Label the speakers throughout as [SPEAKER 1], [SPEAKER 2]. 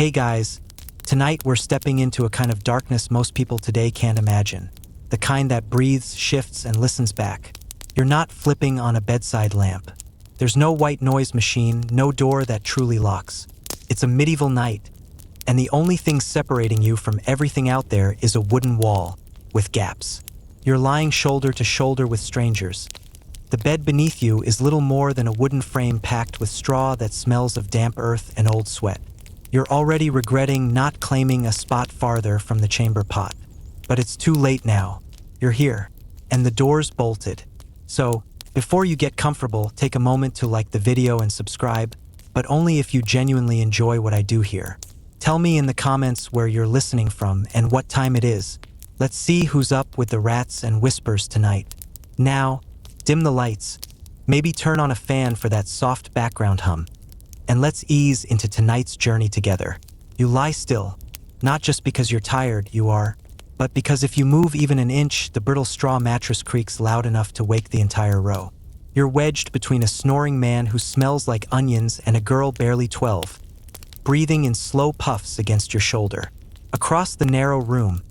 [SPEAKER 1] Hey guys, tonight we're stepping into a kind of darkness most people today can't imagine. The kind that breathes, shifts, and listens back. You're not flipping on a bedside lamp. There's no white noise machine, no door that truly locks. It's a medieval night, and the only thing separating you from everything out there is a wooden wall with gaps. You're lying shoulder to shoulder with strangers. The bed beneath you is little more than a wooden frame packed with straw that smells of damp earth and old sweat. You're already regretting not claiming a spot farther from the chamber pot. But it's too late now. You're here, and the door's bolted. So, before you get comfortable, take a moment to like the video and subscribe, but only if you genuinely enjoy what I do here. Tell me in the comments where you're listening from and what time it is. Let's see who's up with the rats and whispers tonight. Now, dim the lights, maybe turn on a fan for that soft background hum, and let's ease into tonight's journey together. You lie still, not just because you're tired, you are, but because if you move even an inch, the brittle straw mattress creaks loud enough to wake the entire row. You're wedged between a snoring man who smells like onions and a girl barely 12, breathing in slow puffs against your shoulder. Across the narrow room,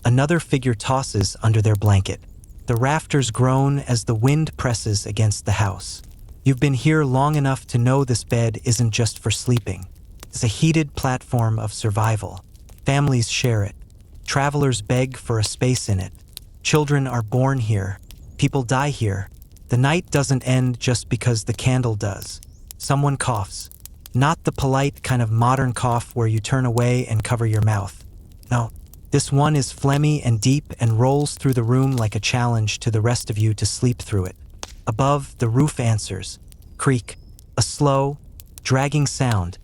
[SPEAKER 1] another figure tosses under their blanket. The rafters groan as the wind presses against the house. You've been here long enough to know this bed isn't just for sleeping. It's a heated platform of survival. Families share it. Travelers beg for a space in it. Children are born here. People die here. The night doesn't end just because the candle does. Someone coughs. Not the polite kind of modern cough where you turn away and cover your mouth. No, this one is phlegmy and deep and rolls through the room like a challenge to the rest of you to sleep through it. Above, the roof answers. Creak. A slow, dragging sound,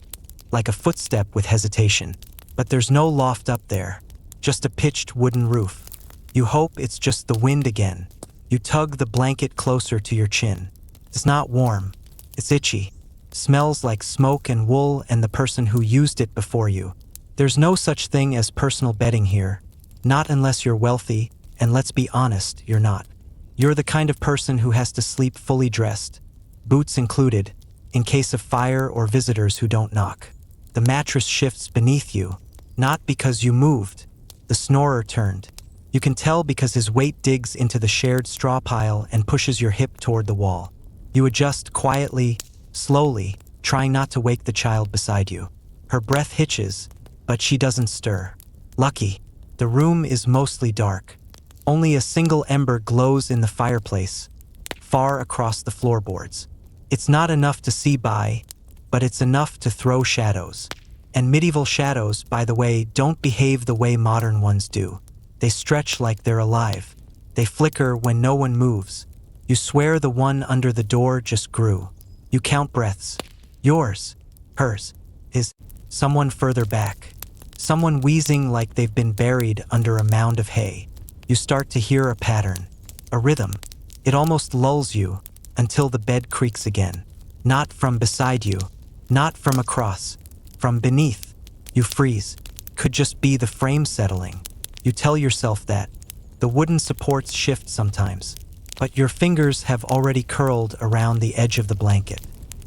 [SPEAKER 1] like a footstep with hesitation. But there's no loft up there. Just a pitched wooden roof. You hope it's just the wind again. You tug the blanket closer to your chin. It's not warm. It's itchy. Smells like smoke and wool and the person who used it before you. There's no such thing as personal bedding here. Not unless you're wealthy, and let's be honest, you're not. You're the kind of person who has to sleep fully dressed, boots included, in case of fire or visitors who don't knock. The mattress shifts beneath you, not because you moved. The snorer turned. You can tell because his weight digs into the shared straw pile and pushes your hip toward the wall. You adjust quietly, slowly, trying not to wake the child beside you. Her breath hitches, but she doesn't stir. Lucky, the room is mostly dark. Only a single ember glows in the fireplace, far across the floorboards. It's not enough to see by, but it's enough to throw shadows. And medieval shadows, by the way, don't behave the way modern ones do. They stretch like they're alive. They flicker when no one moves. You swear the one under the door just grew. You count breaths. Yours, hers, his, someone further back. Someone wheezing like they've been buried under a mound of hay. You start to hear a pattern, a rhythm. It almost lulls you until the bed creaks again. Not from beside you, not from across, from beneath. You freeze. Could just be the frame settling. You tell yourself that. The wooden supports shift sometimes, but your fingers have already curled around the edge of the blanket.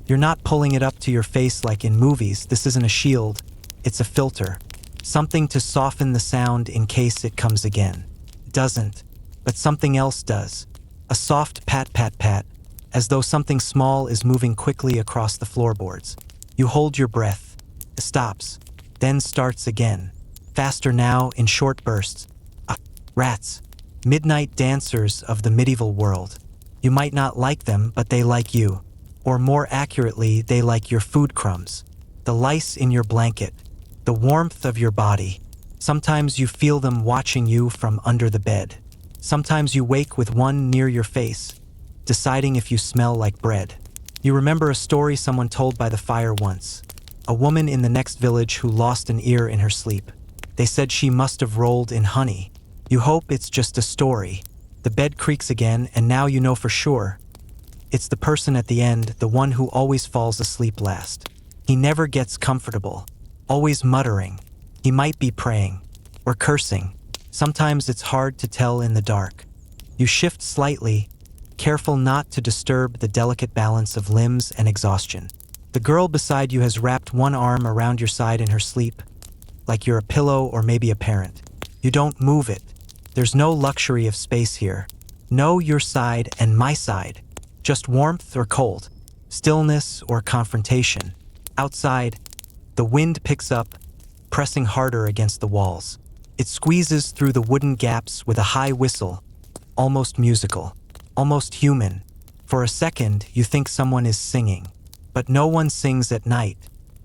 [SPEAKER 1] You're not pulling it up to your face like in movies. This isn't a shield, it's a filter. Something to soften the sound in case it comes again. It doesn't, but something else does. A soft pat pat pat, as though something small is moving quickly across the floorboards. You hold your breath. It stops, then starts again. Faster now in short bursts. Rats. Midnight dancers of the medieval world. You might not like them, but they like you. Or more accurately, they like your food crumbs. The lice in your blanket. The warmth of your body. Sometimes you feel them watching you from under the bed. Sometimes you wake with one near your face, deciding if you smell like bread. You remember a story someone told by the fire once. A woman in the next village who lost an ear in her sleep. They said she must have rolled in honey. You hope it's just a story. The bed creaks again, and now you know for sure. It's the person at the end, the one who always falls asleep last. He never gets comfortable, always muttering. He might be praying, or cursing. Sometimes it's hard to tell in the dark. You shift slightly, careful not to disturb the delicate balance of limbs and exhaustion. The girl beside you has wrapped one arm around your side in her sleep, like you're a pillow or maybe a parent. You don't move it. There's no luxury of space here. No your side and my side. Just warmth or cold, stillness or confrontation. Outside, the wind picks up, pressing harder against the walls. It squeezes through the wooden gaps with a high whistle, almost musical, almost human. For a second, you think someone is singing. But no one sings at night,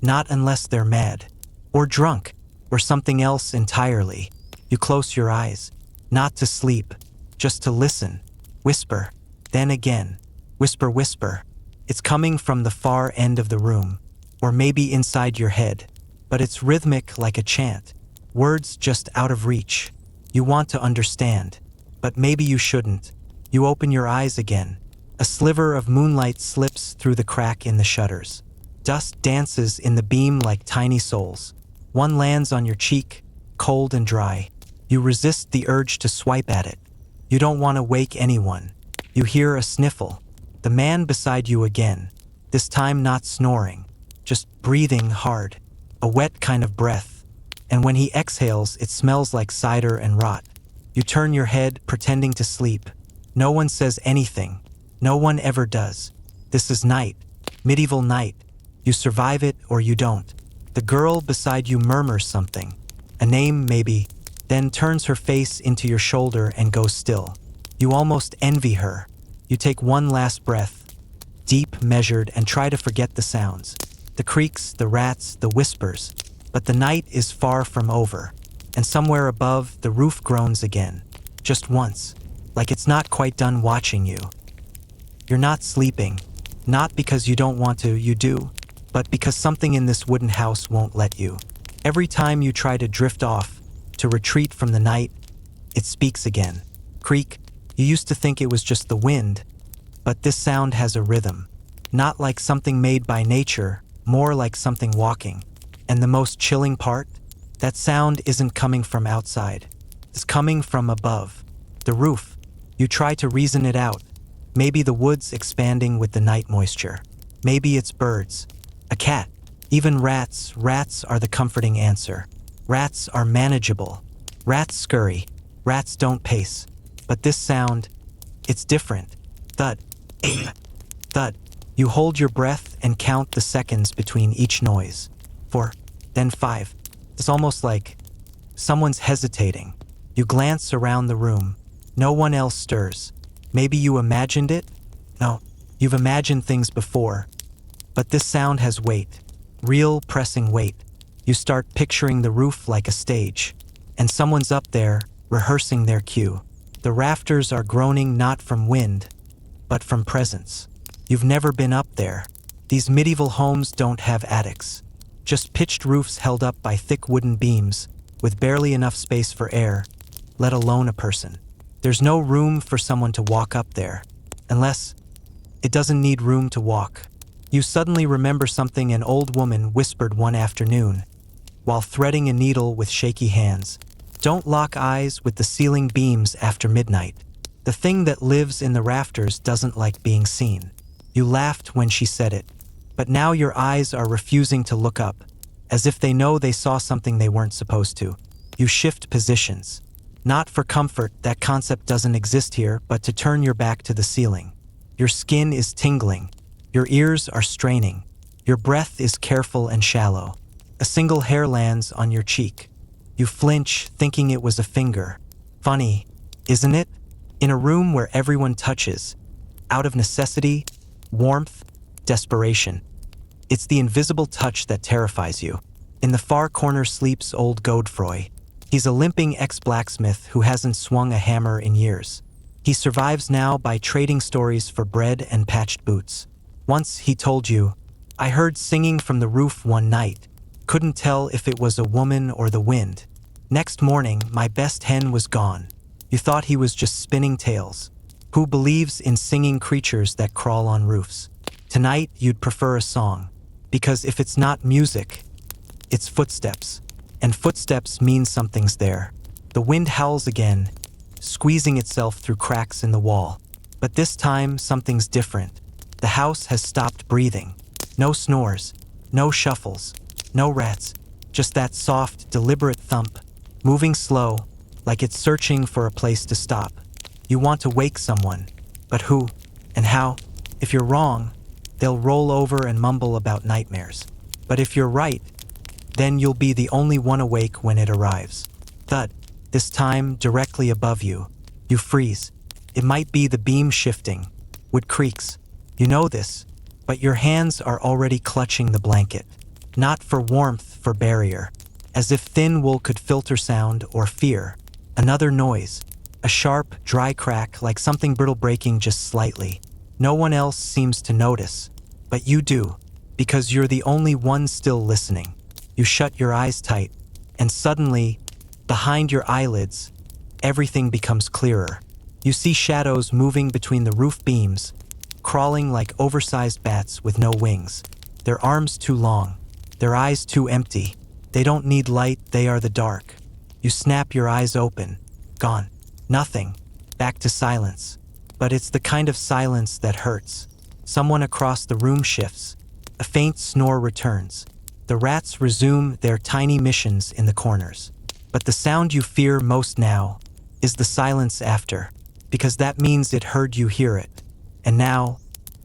[SPEAKER 1] not unless they're mad, or drunk, or something else entirely. You close your eyes, not to sleep, just to listen. Whisper, then again. Whisper, whisper. It's coming from the far end of the room, or maybe inside your head, but it's rhythmic like a chant. Words just out of reach. You want to understand, but maybe you shouldn't. You open your eyes again. A sliver of moonlight slips through the crack in the shutters. Dust dances in the beam like tiny souls. One lands on your cheek, cold and dry. You resist the urge to swipe at it. You don't want to wake anyone. You hear a sniffle. The man beside you again. This time not snoring, just breathing hard. A wet kind of breath. And when he exhales, it smells like cider and rot. You turn your head, pretending to sleep. No one says anything. No one ever does. This is night. Medieval night. You survive it or you don't. The girl beside you murmurs something. A name, maybe, then turns her face into your shoulder and goes still. You almost envy her. You take one last breath, deep, measured, and try to forget the sounds. The creaks, the rats, the whispers. But the night is far from over. And somewhere above, the roof groans again. Just once. Like it's not quite done watching you. You're not sleeping. Not because you don't want to, you do. But because something in this wooden house won't let you. Every time you try to drift off, to retreat from the night, it speaks again. Creak, you used to think it was just the wind, but this sound has a rhythm. Not like something made by nature, more like something walking. And the most chilling part? That sound isn't coming from outside. It's coming from above. The roof. You try to reason it out. Maybe the woods expanding with the night moisture. Maybe it's birds. A cat. Even rats. Rats are the comforting answer. Rats are manageable. Rats scurry. Rats don't pace. But this sound, it's different. Thud. Thud. You hold your breath and count the seconds between each noise. 4, then 5. It's almost like someone's hesitating. You glance around the room. No one else stirs. Maybe you imagined it? No, you've imagined things before. But this sound has weight. Real pressing weight. You start picturing the roof like a stage. And someone's up there, rehearsing their cue. The rafters are groaning not from wind, but from presence. You've never been up there. These medieval homes don't have attics. Just pitched roofs held up by thick wooden beams, with barely enough space for air, let alone a person. There's no room for someone to walk up there, unless it doesn't need room to walk. You suddenly remember something an old woman whispered one afternoon, while threading a needle with shaky hands. Don't lock eyes with the ceiling beams after midnight. The thing that lives in the rafters doesn't like being seen. You laughed when she said it, but now your eyes are refusing to look up, as if they know they saw something they weren't supposed to. You shift positions. Not for comfort, that concept doesn't exist here, but to turn your back to the ceiling. Your skin is tingling. Your ears are straining. Your breath is careful and shallow. A single hair lands on your cheek. You flinch, thinking it was a finger. Funny, isn't it? In a room where everyone touches, out of necessity, warmth, desperation. It's the invisible touch that terrifies you. In the far corner sleeps old Godefroy. He's a limping ex-blacksmith who hasn't swung a hammer in years. He survives now by trading stories for bread and patched boots. Once he told you, "I heard singing from the roof one night. Couldn't tell if it was a woman or the wind. Next morning, my best hen was gone." You thought he was just spinning tales. Who believes in singing creatures that crawl on roofs? Tonight, you'd prefer a song. Because if it's not music, it's footsteps. And footsteps mean something's there. The wind howls again, squeezing itself through cracks in the wall. But this time, something's different. The house has stopped breathing. No snores, no shuffles, no rats, just that soft, deliberate thump, moving slow, like it's searching for a place to stop. You want to wake someone, but who and how? If you're wrong, they'll roll over and mumble about nightmares. But if you're right, then you'll be the only one awake when it arrives. Thud, this time directly above you. You freeze. It might be the beam shifting. Wood creaks. You know this, but your hands are already clutching the blanket. Not for warmth, for barrier. As if thin wool could filter sound or fear. Another noise. A sharp, dry crack like something brittle breaking just slightly. No one else seems to notice. But you do, because you're the only one still listening. You shut your eyes tight, and suddenly, behind your eyelids, everything becomes clearer. You see shadows moving between the roof beams, crawling like oversized bats with no wings. Their arms too long, their eyes too empty. They don't need light, they are the dark. You snap your eyes open. Gone. Nothing. Back to silence. But it's the kind of silence that hurts. Someone across the room shifts. A faint snore returns. The rats resume their tiny missions in the corners. But the sound you fear most now is the silence after, because that means it heard you hear it. And now,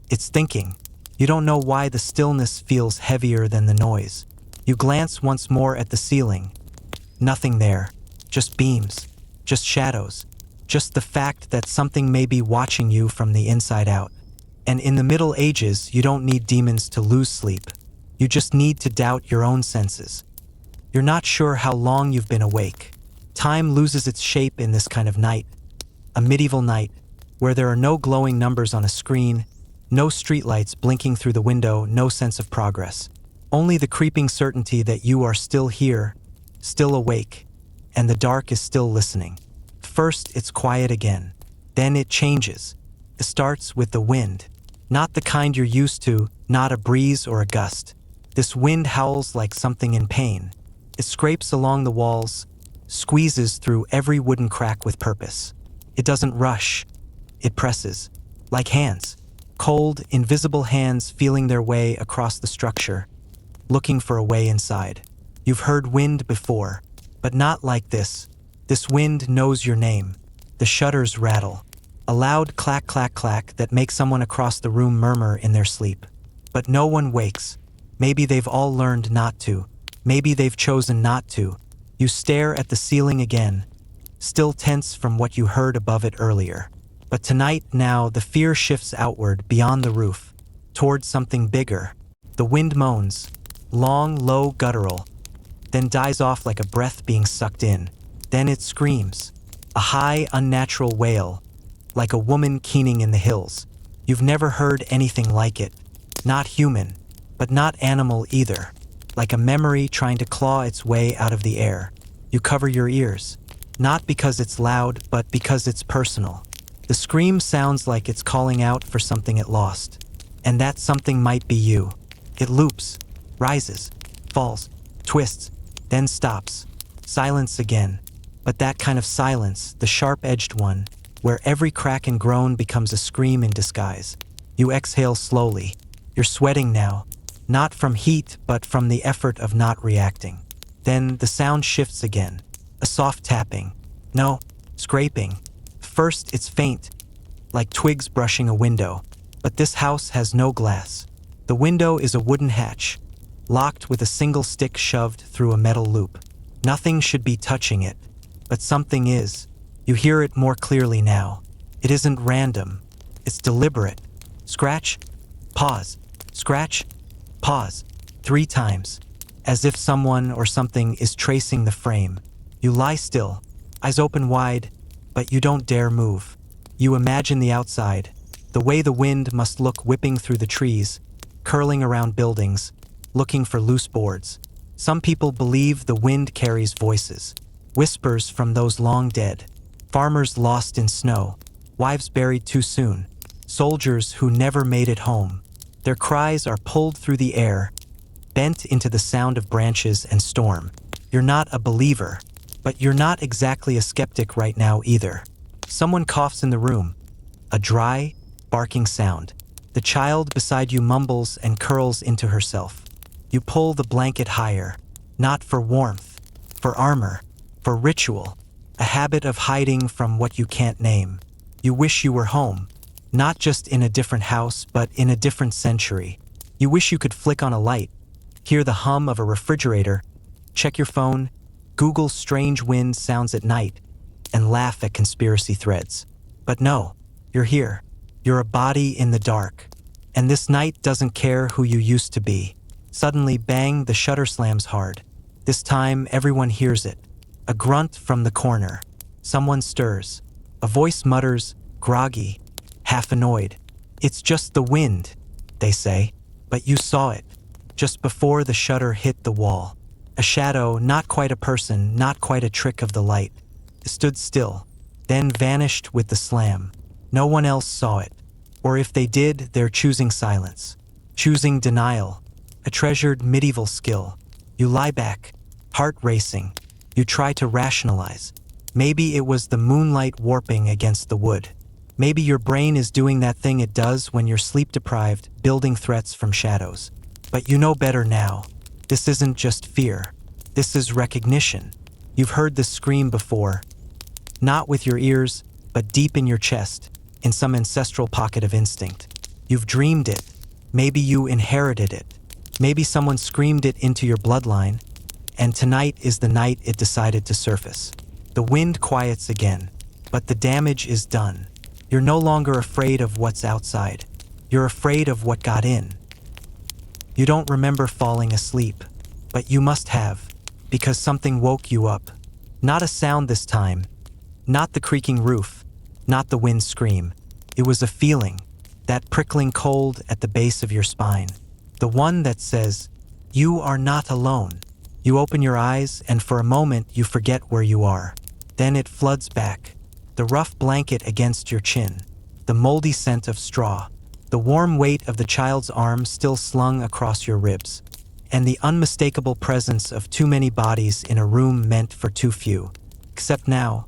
[SPEAKER 1] it's thinking. You don't know why the stillness feels heavier than the noise. You glance once more at the ceiling. Nothing there. Just beams. Just shadows. Just the fact that something may be watching you from the inside out. And in the Middle Ages, you don't need demons to lose sleep. You just need to doubt your own senses. You're not sure how long you've been awake. Time loses its shape in this kind of night. A medieval night, where there are no glowing numbers on a screen, no streetlights blinking through the window, no sense of progress. Only the creeping certainty that you are still here, still awake, and the dark is still listening. First, it's quiet again. Then it changes. It starts with the wind. Not the kind you're used to, not a breeze or a gust. This wind howls like something in pain. It scrapes along the walls, squeezes through every wooden crack with purpose. It doesn't rush. It presses. Like hands. Cold, invisible hands feeling their way across the structure, looking for a way inside. You've heard wind before, but not like this. This wind knows your name. The shutters rattle. A loud clack, clack, clack that makes someone across the room murmur in their sleep. But no one wakes. Maybe they've all learned not to. Maybe they've chosen not to. You stare at the ceiling again, still tense from what you heard above it earlier. But tonight, now, the fear shifts outward beyond the roof, towards something bigger. The wind moans, long, low, guttural, then dies off like a breath being sucked in. Then it screams, a high, unnatural wail, like a woman keening in the hills. You've never heard anything like it. Not human, but not animal either. Like a memory trying to claw its way out of the air. You cover your ears, not because it's loud, but because it's personal. The scream sounds like it's calling out for something it lost. And that something might be you. It loops, rises, falls, twists, then stops. Silence again. But that kind of silence, the sharp-edged one, where every crack and groan becomes a scream in disguise. You exhale slowly. You're sweating now, not from heat, but from the effort of not reacting. Then the sound shifts again. A soft tapping. No, scraping. First, it's faint, like twigs brushing a window. But this house has no glass. The window is a wooden hatch, locked with a single stick shoved through a metal loop. Nothing should be touching it, but something is. You hear it more clearly now. It isn't random. It's deliberate. Scratch, pause, scratch, pause. 3 times, as if someone or something is tracing the frame. You lie still, eyes open wide, but you don't dare move. You imagine the outside, the way the wind must look whipping through the trees, curling around buildings, looking for loose boards. Some people believe the wind carries voices, whispers from those long dead, farmers lost in snow, wives buried too soon, soldiers who never made it home. Their cries are pulled through the air, bent into the sound of branches and storm. You're not a believer, but you're not exactly a skeptic right now either. Someone coughs in the room, a dry, barking sound. The child beside you mumbles and curls into herself. You pull the blanket higher, not for warmth, for armor, for ritual, a habit of hiding from what you can't name. You wish you were home, not just in a different house, but in a different century. You wish you could flick on a light, hear the hum of a refrigerator, check your phone, Google strange wind sounds at night, and laugh at conspiracy threads. But no, you're here. You're a body in the dark. And this night doesn't care who you used to be. Suddenly, bang, the shutter slams hard. This time, everyone hears it. A grunt from the corner. Someone stirs. A voice mutters, groggy, half annoyed. It's just the wind, they say. But you saw it, just before the shutter hit the wall. A shadow, not quite a person, not quite a trick of the light, stood still, then vanished with the slam. No one else saw it. Or if they did, they're choosing silence. Choosing denial. A treasured medieval skill. You lie back, heart racing. You try to rationalize. Maybe it was the moonlight warping against the wood. Maybe your brain is doing that thing it does when you're sleep-deprived, building threats from shadows. But you know better now. This isn't just fear. This is recognition. You've heard this scream before. Not with your ears, but deep in your chest, in some ancestral pocket of instinct. You've dreamed it. Maybe you inherited it. Maybe someone screamed it into your bloodline, and tonight is the night it decided to surface. The wind quiets again, but the damage is done. You're no longer afraid of what's outside. You're afraid of what got in. You don't remember falling asleep, but you must have, because something woke you up. Not a sound this time, not the creaking roof, not the wind scream. It was a feeling, that prickling cold at the base of your spine. The one that says, you are not alone. You open your eyes, and for a moment you forget where you are. Then it floods back. The rough blanket against your chin, the moldy scent of straw, the warm weight of the child's arm still slung across your ribs, and the unmistakable presence of too many bodies in a room meant for too few. Except now,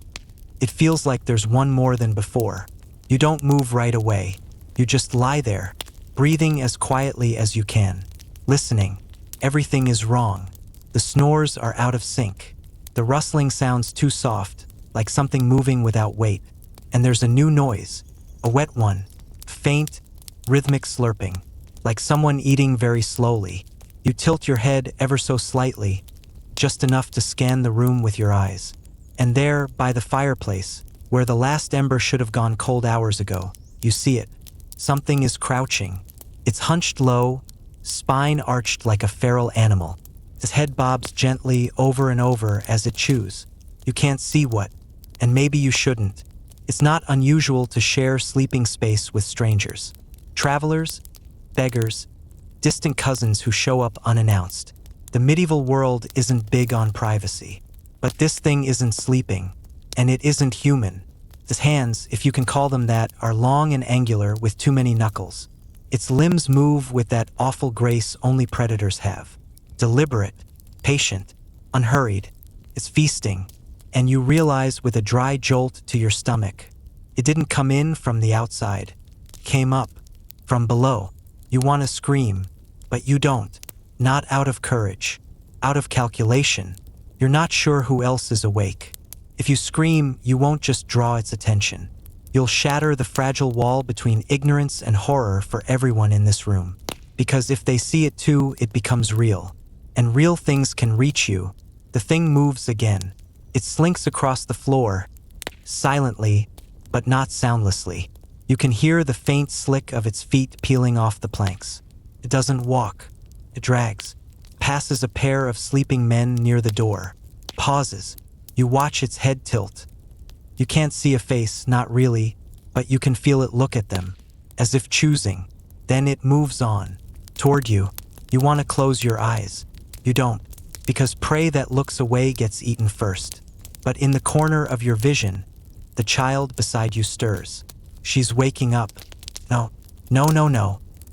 [SPEAKER 1] it feels like there's one more than before. You don't move right away. You just lie there, breathing as quietly as you can, listening. Everything is wrong. The snores are out of sync. The rustling sounds too soft, like something moving without weight. And there's a new noise, a wet one, faint, rhythmic slurping, like someone eating very slowly. You tilt your head ever so slightly, just enough to scan the room with your eyes. And there, by the fireplace, where the last ember should have gone cold hours ago, you see it. Something is crouching. It's hunched low, spine arched like a feral animal. Its head bobs gently over and over as it chews. You can't see what, and maybe you shouldn't. It's not unusual to share sleeping space with strangers. Travelers, beggars, distant cousins who show up unannounced. The medieval world isn't big on privacy. But this thing isn't sleeping, and it isn't human. Its hands, if you can call them that, are long and angular with too many knuckles. Its limbs move with that awful grace only predators have. Deliberate, patient, unhurried. It's feasting, and you realize with a dry jolt to your stomach. It didn't come in from the outside. It came up, from below. You want to scream, but you don't. Not out of courage, out of calculation. You're not sure who else is awake. If you scream, you won't just draw its attention. You'll shatter the fragile wall between ignorance and horror for everyone in this room. Because if they see it too, it becomes real. And real things can reach you. The thing moves again. It slinks across the floor, silently, but not soundlessly. You can hear the faint slick of its feet peeling off the planks. It doesn't walk. It drags. Passes a pair of sleeping men near the door. Pauses. You watch its head tilt. You can't see a face, not really, but you can feel it look at them, as if choosing. Then it moves on, toward you. You want to close your eyes. You don't, because prey that looks away gets eaten first. But in the corner of your vision, the child beside you stirs. She's waking up. No.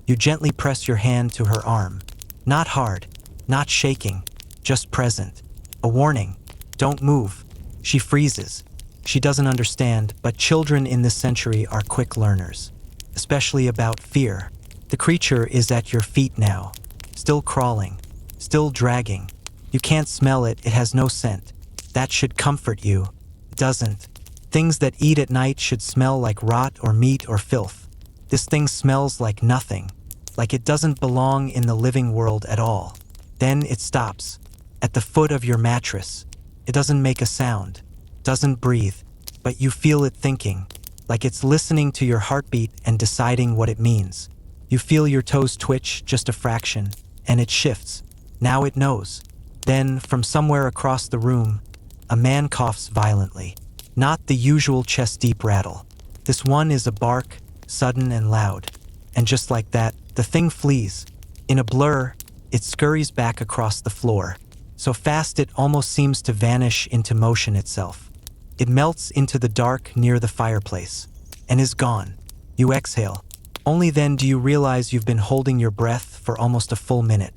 [SPEAKER 1] You gently press your hand to her arm. Not hard, not shaking, just present. A warning. Don't move. She freezes. She doesn't understand, but children in this century are quick learners, especially about fear. The creature is at your feet now, still crawling, still dragging. You can't smell it, it has no scent. That should comfort you. It doesn't. Things that eat at night should smell like rot or meat or filth. This thing smells like nothing, like it doesn't belong in the living world at all. Then it stops, at the foot of your mattress. It doesn't make a sound, doesn't breathe, but you feel it thinking, like it's listening to your heartbeat and deciding what it means. You feel your toes twitch just a fraction, and it shifts. Now it knows. Then, from somewhere across the room, a man coughs violently. Not the usual chest-deep rattle. This one is a bark, sudden and loud. And just like that, the thing flees. In a blur, it scurries back across the floor. So fast it almost seems to vanish into motion itself. It melts into the dark near the fireplace, and is gone. You exhale. Only then do you realize you've been holding your breath for almost a full minute.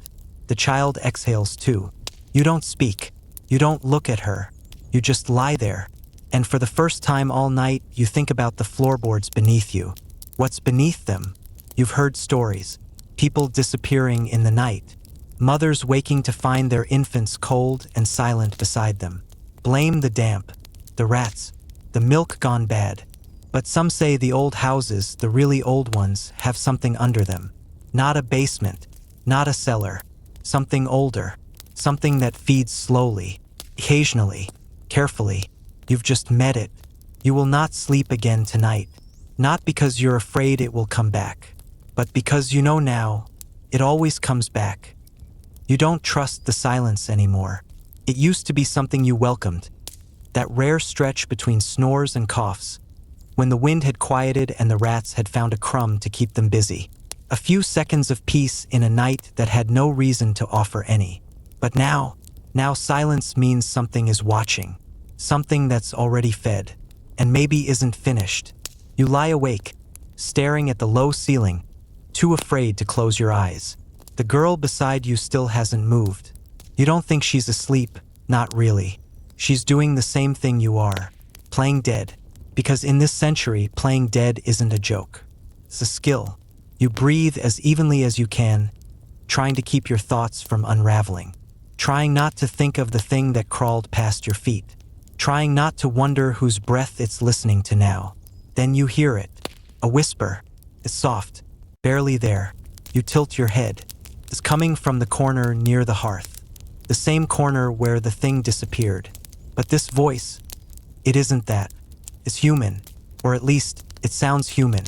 [SPEAKER 1] The child exhales too. You don't speak. You don't look at her. You just lie there. And for the first time all night, you think about the floorboards beneath you. What's beneath them? You've heard stories. People disappearing in the night. Mothers waking to find their infants cold and silent beside them. Blame the damp, the rats, the milk gone bad. But some say the old houses, the really old ones, have something under them. Not a basement, not a cellar. Something older. Something that feeds slowly, occasionally, carefully. You've just met it. You will not sleep again tonight. Not because you're afraid it will come back, but because you know now, it always comes back. You don't trust the silence anymore. It used to be something you welcomed. That rare stretch between snores and coughs, when the wind had quieted and the rats had found a crumb to keep them busy. A few seconds of peace in a night that had no reason to offer any. But now silence means something is watching. Something that's already fed, and maybe isn't finished. You lie awake, staring at the low ceiling, too afraid to close your eyes. The girl beside you still hasn't moved. You don't think she's asleep, not really. She's doing the same thing you are, playing dead. Because in this century, playing dead isn't a joke. It's a skill. You breathe as evenly as you can, trying to keep your thoughts from unraveling. Trying not to think of the thing that crawled past your feet. Trying not to wonder whose breath it's listening to now. Then you hear it. A whisper. It's soft. Barely there. You tilt your head. It's coming from the corner near the hearth. The same corner where the thing disappeared. But this voice, it isn't that. It's human. Or at least, it sounds human.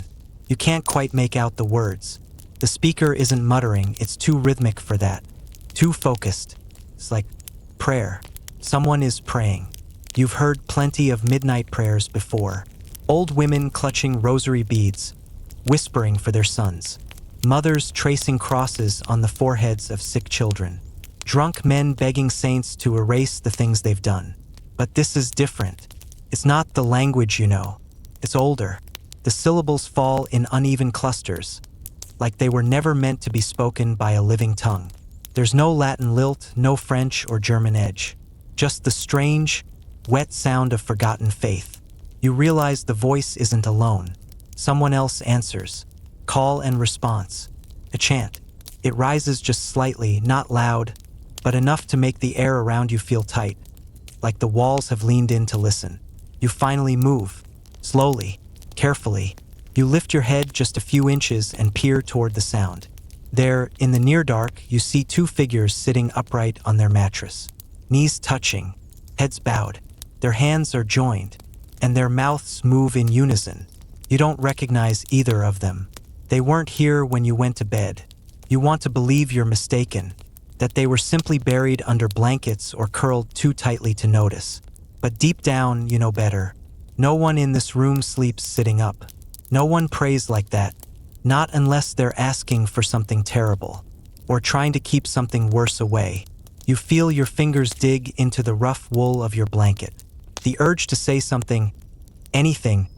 [SPEAKER 1] You can't quite make out the words. The speaker isn't muttering, it's too rhythmic for that. Too focused. It's like prayer. Someone is praying. You've heard plenty of midnight prayers before. Old women clutching rosary beads, whispering for their sons. Mothers tracing crosses on the foreheads of sick children. Drunk men begging saints to erase the things they've done. But this is different. It's not the language you know. It's older. The syllables fall in uneven clusters, like they were never meant to be spoken by a living tongue. There's no Latin lilt, no French or German edge. Just the strange, wet sound of forgotten faith. You realize the voice isn't alone. Someone else answers. Call and response. A chant. It rises just slightly, not loud, but enough to make the air around you feel tight, like the walls have leaned in to listen. You finally move. Slowly, carefully. You lift your head just a few inches and peer toward the sound. There, in the near dark, you see two figures sitting upright on their mattress. Knees touching, heads bowed. Their hands are joined, and their mouths move in unison. You don't recognize either of them. They weren't here when you went to bed. You want to believe you're mistaken, that they were simply buried under blankets or curled too tightly to notice. But deep down, you know better. No one in this room sleeps sitting up. No one prays like that. Not unless they're asking for something terrible, or trying to keep something worse away. You feel your fingers dig into the rough wool of your blanket. The urge to say something, anything,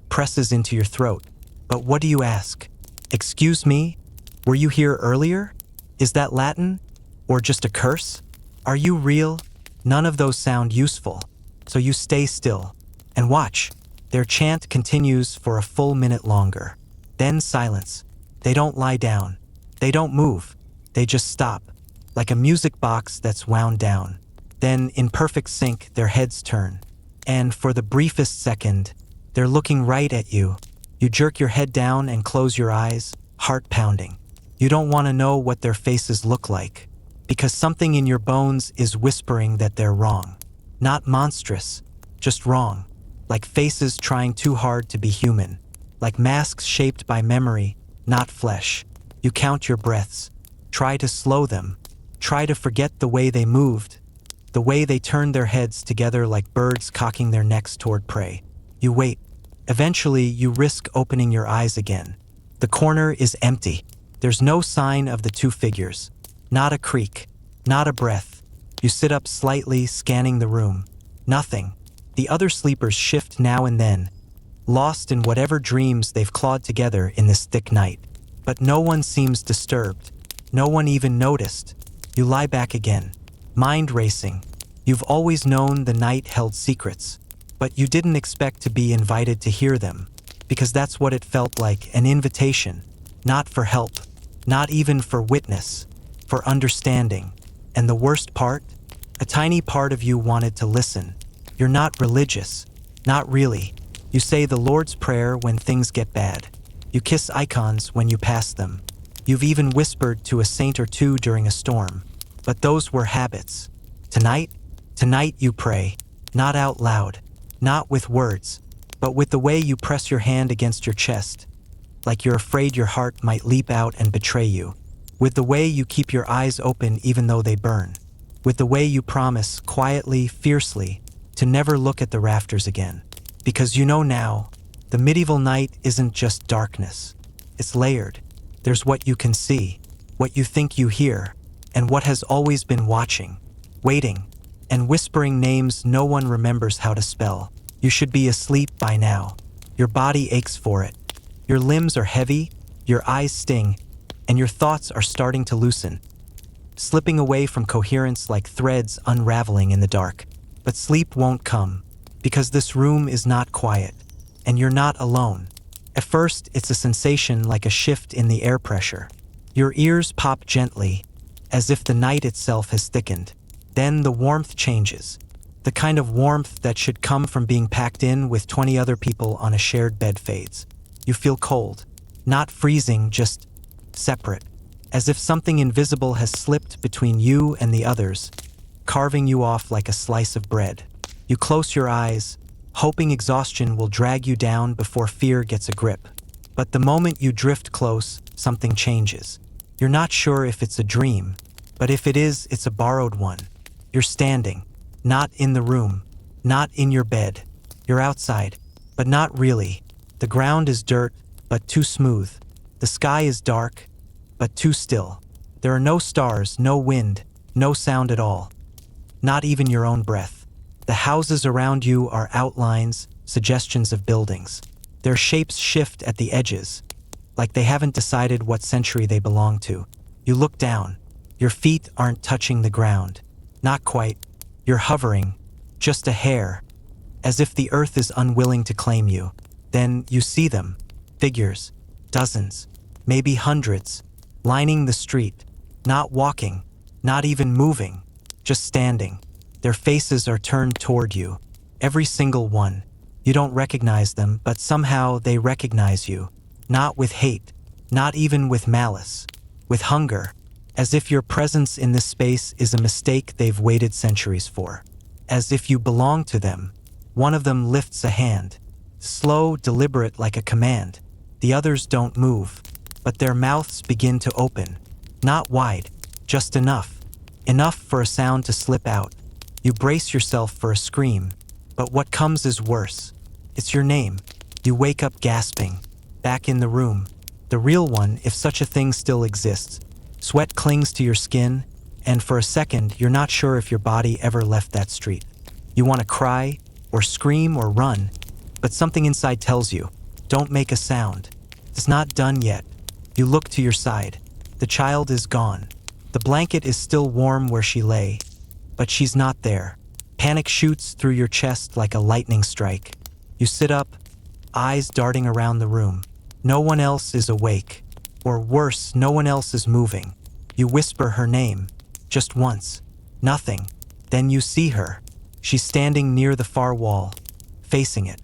[SPEAKER 1] presses into your throat. But what do you ask? Excuse me? Were you here earlier? Is that Latin? Or just a curse? Are you real? None of those sound useful. So you stay still and watch. Their chant continues for a full minute longer. Then silence. They don't lie down. They don't move. They just stop, like a music box that's wound down. Then, in perfect sync, their heads turn. And for the briefest second, they're looking right at you. You jerk your head down and close your eyes, heart pounding. You don't want to know what their faces look like, because something in your bones is whispering that they're wrong. Not monstrous, just wrong. Like faces trying too hard to be human. Like masks shaped by memory, not flesh. You count your breaths. Try to slow them. Try to forget the way they moved, the way they turned their heads together like birds cocking their necks toward prey. You wait. Eventually, you risk opening your eyes again. The corner is empty. There's no sign of the two figures. Not a creak. Not a breath. You sit up slightly, scanning the room. Nothing. The other sleepers shift now and then, lost in whatever dreams they've clawed together in this thick night. But no one seems disturbed. No one even noticed. You lie back again, mind racing. You've always known the night held secrets, but you didn't expect to be invited to hear them, because that's what it felt like, an invitation, not for help, not even for witness, for understanding. And the worst part? A tiny part of you wanted to listen. You're not religious, not really. You say the Lord's Prayer when things get bad. You kiss icons when you pass them. You've even whispered to a saint or two during a storm. But those were habits. Tonight you pray, not out loud, not with words, but with the way you press your hand against your chest, like you're afraid your heart might leap out and betray you, with the way you keep your eyes open even though they burn, with the way you promise, quietly, fiercely, to never look at the rafters again. Because you know now, the medieval night isn't just darkness. It's layered. There's what you can see, what you think you hear, and what has always been watching, waiting, and whispering names no one remembers how to spell. You should be asleep by now. Your body aches for it. Your limbs are heavy, your eyes sting, and your thoughts are starting to loosen, slipping away from coherence like threads unraveling in the dark. But sleep won't come, because this room is not quiet, and you're not alone. At first, it's a sensation like a shift in the air pressure. Your ears pop gently, as if the night itself has thickened. Then the warmth changes, the kind of warmth that should come from being packed in with 20 other people on a shared bed fades. You feel cold, not freezing, just separate, as if something invisible has slipped between you and the others, carving you off like a slice of bread. You close your eyes, hoping exhaustion will drag you down before fear gets a grip. But the moment you drift close, something changes. You're not sure if it's a dream, but if it is, it's a borrowed one. You're standing, not in the room, not in your bed. You're outside, but not really. The ground is dirt, but too smooth. The sky is dark, but too still. There are no stars, no wind, no sound at all. Not even your own breath. The houses around you are outlines, suggestions of buildings. Their shapes shift at the edges, like they haven't decided what century they belong to. You look down. Your feet aren't touching the ground. Not quite. You're hovering, just a hair, as if the earth is unwilling to claim you. Then you see them. Figures. Dozens. Maybe hundreds. Lining the street. Not walking. Not even moving. Just standing. Their faces are turned toward you. Every single one. You don't recognize them, but somehow they recognize you. Not with hate. Not even with malice. With hunger. As if your presence in this space is a mistake they've waited centuries for. As if you belong to them. One of them lifts a hand. Slow, deliberate like a command. The others don't move, but their mouths begin to open. Not wide, just enough. Enough for a sound to slip out. You brace yourself for a scream, but what comes is worse. It's your name. You wake up gasping. Back in the room. The real one, if such a thing still exists. Sweat clings to your skin, and for a second, you're not sure if your body ever left that street. You want to cry, or scream, or run, but something inside tells you, don't make a sound. It's not done yet. You look to your side. The child is gone. The blanket is still warm where she lay, but she's not there. Panic shoots through your chest like a lightning strike. You sit up, eyes darting around the room. No one else is awake. Or worse, no one else is moving. You whisper her name, just once. Nothing. Then you see her. She's standing near the far wall, facing it.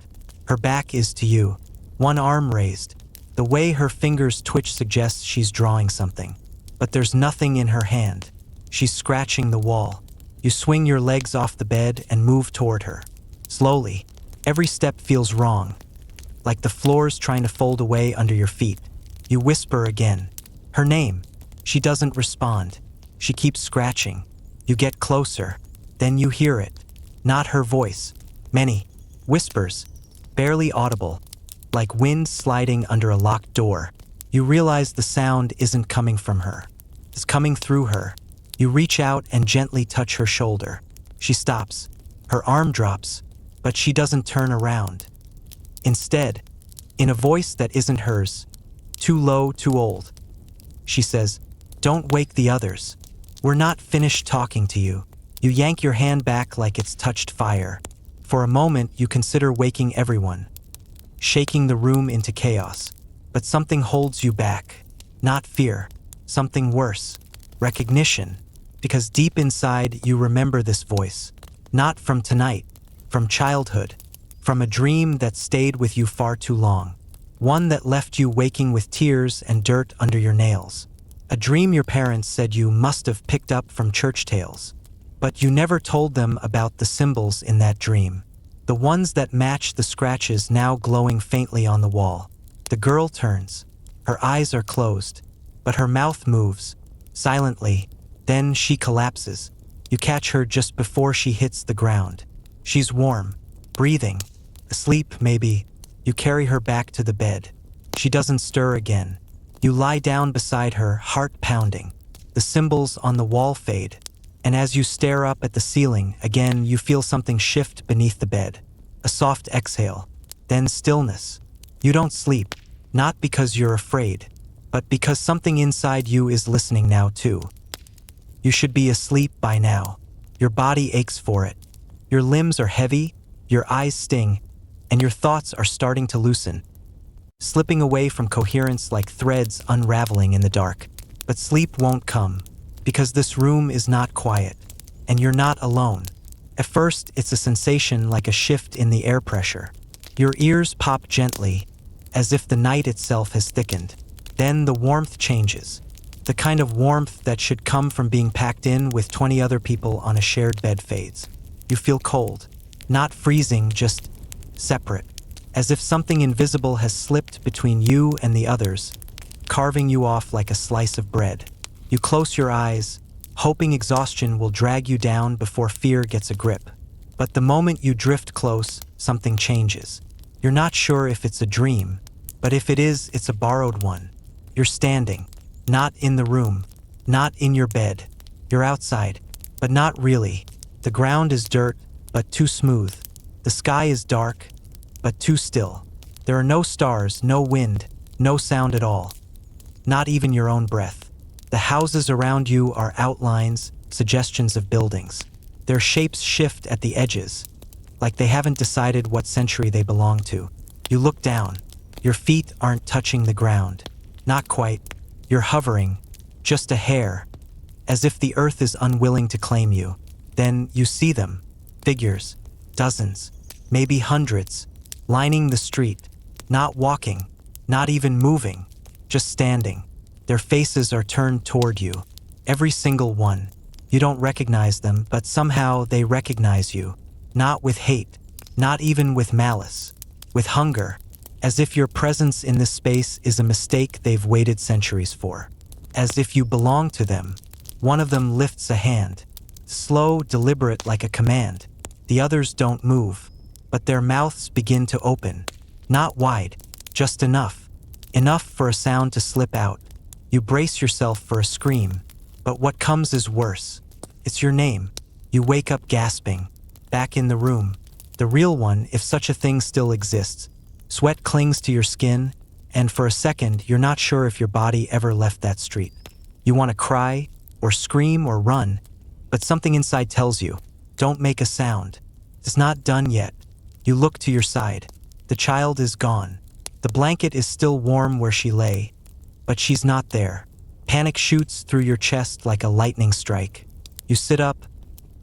[SPEAKER 1] Her back is to you, one arm raised. The way her fingers twitch suggests she's drawing something. But there's nothing in her hand. She's scratching the wall. You swing your legs off the bed and move toward her. Slowly. Every step feels wrong, like the floor's trying to fold away under your feet. You whisper again. Her name. She doesn't respond. She keeps scratching. You get closer. Then you hear it. Not her voice. Many whispers, barely audible, like wind sliding under a locked door. You realize the sound isn't coming from her. It's coming through her. You reach out and gently touch her shoulder. She stops. Her arm drops, but she doesn't turn around. Instead, in a voice that isn't hers, too low, too old, she says, "Don't wake the others. We're not finished talking to you." You yank your hand back like it's touched fire. For a moment, you consider waking everyone, shaking the room into chaos. But something holds you back. Not fear, something worse. Recognition. Because deep inside, you remember this voice. Not from tonight, from childhood. From a dream that stayed with you far too long. One that left you waking with tears and dirt under your nails. A dream your parents said you must have picked up from church tales. But you never told them about the symbols in that dream. The ones that match the scratches now glowing faintly on the wall. The girl turns. Her eyes are closed, but her mouth moves, silently. Then she collapses. You catch her just before she hits the ground. She's warm, breathing, asleep maybe. You carry her back to the bed. She doesn't stir again. You lie down beside her, heart pounding. The symbols on the wall fade. And as you stare up at the ceiling, again you feel something shift beneath the bed. A soft exhale, then stillness. You don't sleep, not because you're afraid, but because something inside you is listening now too. You should be asleep by now. Your body aches for it. Your limbs are heavy, your eyes sting, and your thoughts are starting to loosen, slipping away from coherence like threads unraveling in the dark. But sleep won't come. Because this room is not quiet, and you're not alone. At first, it's a sensation like a shift in the air pressure. Your ears pop gently, as if the night itself has thickened. Then the warmth changes. The kind of warmth that should come from being packed in with 20 other people on a shared bed fades. You feel cold. Not freezing, just separate. As if something invisible has slipped between you and the others, carving you off like a slice of bread. You close your eyes, hoping exhaustion will drag you down before fear gets a grip. But the moment you drift close, something changes. You're not sure if it's a dream, but if it is, it's a borrowed one. You're standing, not in the room, not in your bed. You're outside, but not really. The ground is dirt, but too smooth. The sky is dark, but too still. There are no stars, no wind, no sound at all. Not even your own breath. The houses around you are outlines, suggestions of buildings. Their shapes shift at the edges, like they haven't decided what century they belong to. You look down. Your feet aren't touching the ground. Not quite. You're hovering, just a hair, as if the earth is unwilling to claim you. Then you see them. Figures. Dozens. Maybe hundreds. Lining the street. Not walking. Not even moving. Just standing. Their faces are turned toward you. Every single one. You don't recognize them, but somehow they recognize you. Not with hate. Not even with malice. With hunger. As if your presence in this space is a mistake they've waited centuries for. As if you belong to them. One of them lifts a hand. Slow, deliberate like a command. The others don't move. But their mouths begin to open. Not wide. Just enough. Enough for a sound to slip out. You brace yourself for a scream, but what comes is worse. It's your name. You wake up gasping, back in the room. The real one, if such a thing still exists. Sweat clings to your skin, and for a second, you're not sure if your body ever left that street. You want to cry, or scream, or run, but something inside tells you, don't make a sound. It's not done yet. You look to your side. The child is gone. The blanket is still warm where she lay, but she's not there. Panic shoots through your chest like a lightning strike. You sit up,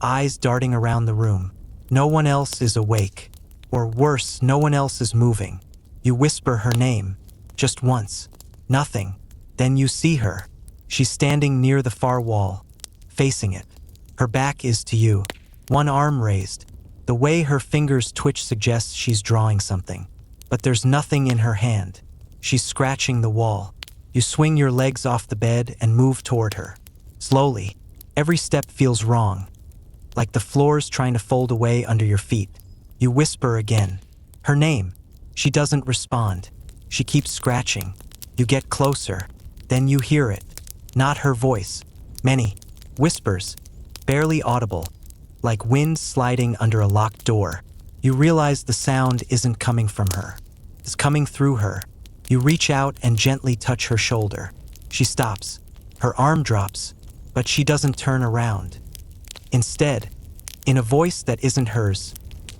[SPEAKER 1] eyes darting around the room. No one else is awake. Or worse, no one else is moving. You whisper her name, just once. Nothing. Then you see her. She's standing near the far wall, facing it. Her back is to you, one arm raised. The way her fingers twitch suggests she's drawing something. But there's nothing in her hand. She's scratching the wall. You swing your legs off the bed and move toward her. Slowly. Every step feels wrong, like the floor's trying to fold away under your feet. You whisper again. Her name. She doesn't respond. She keeps scratching. You get closer. Then you hear it. Not her voice. Many whispers, barely audible, like wind sliding under a locked door. You realize the sound isn't coming from her. It's coming through her. You reach out and gently touch her shoulder. She stops. Her arm drops, but she doesn't turn around. Instead, in a voice that isn't hers,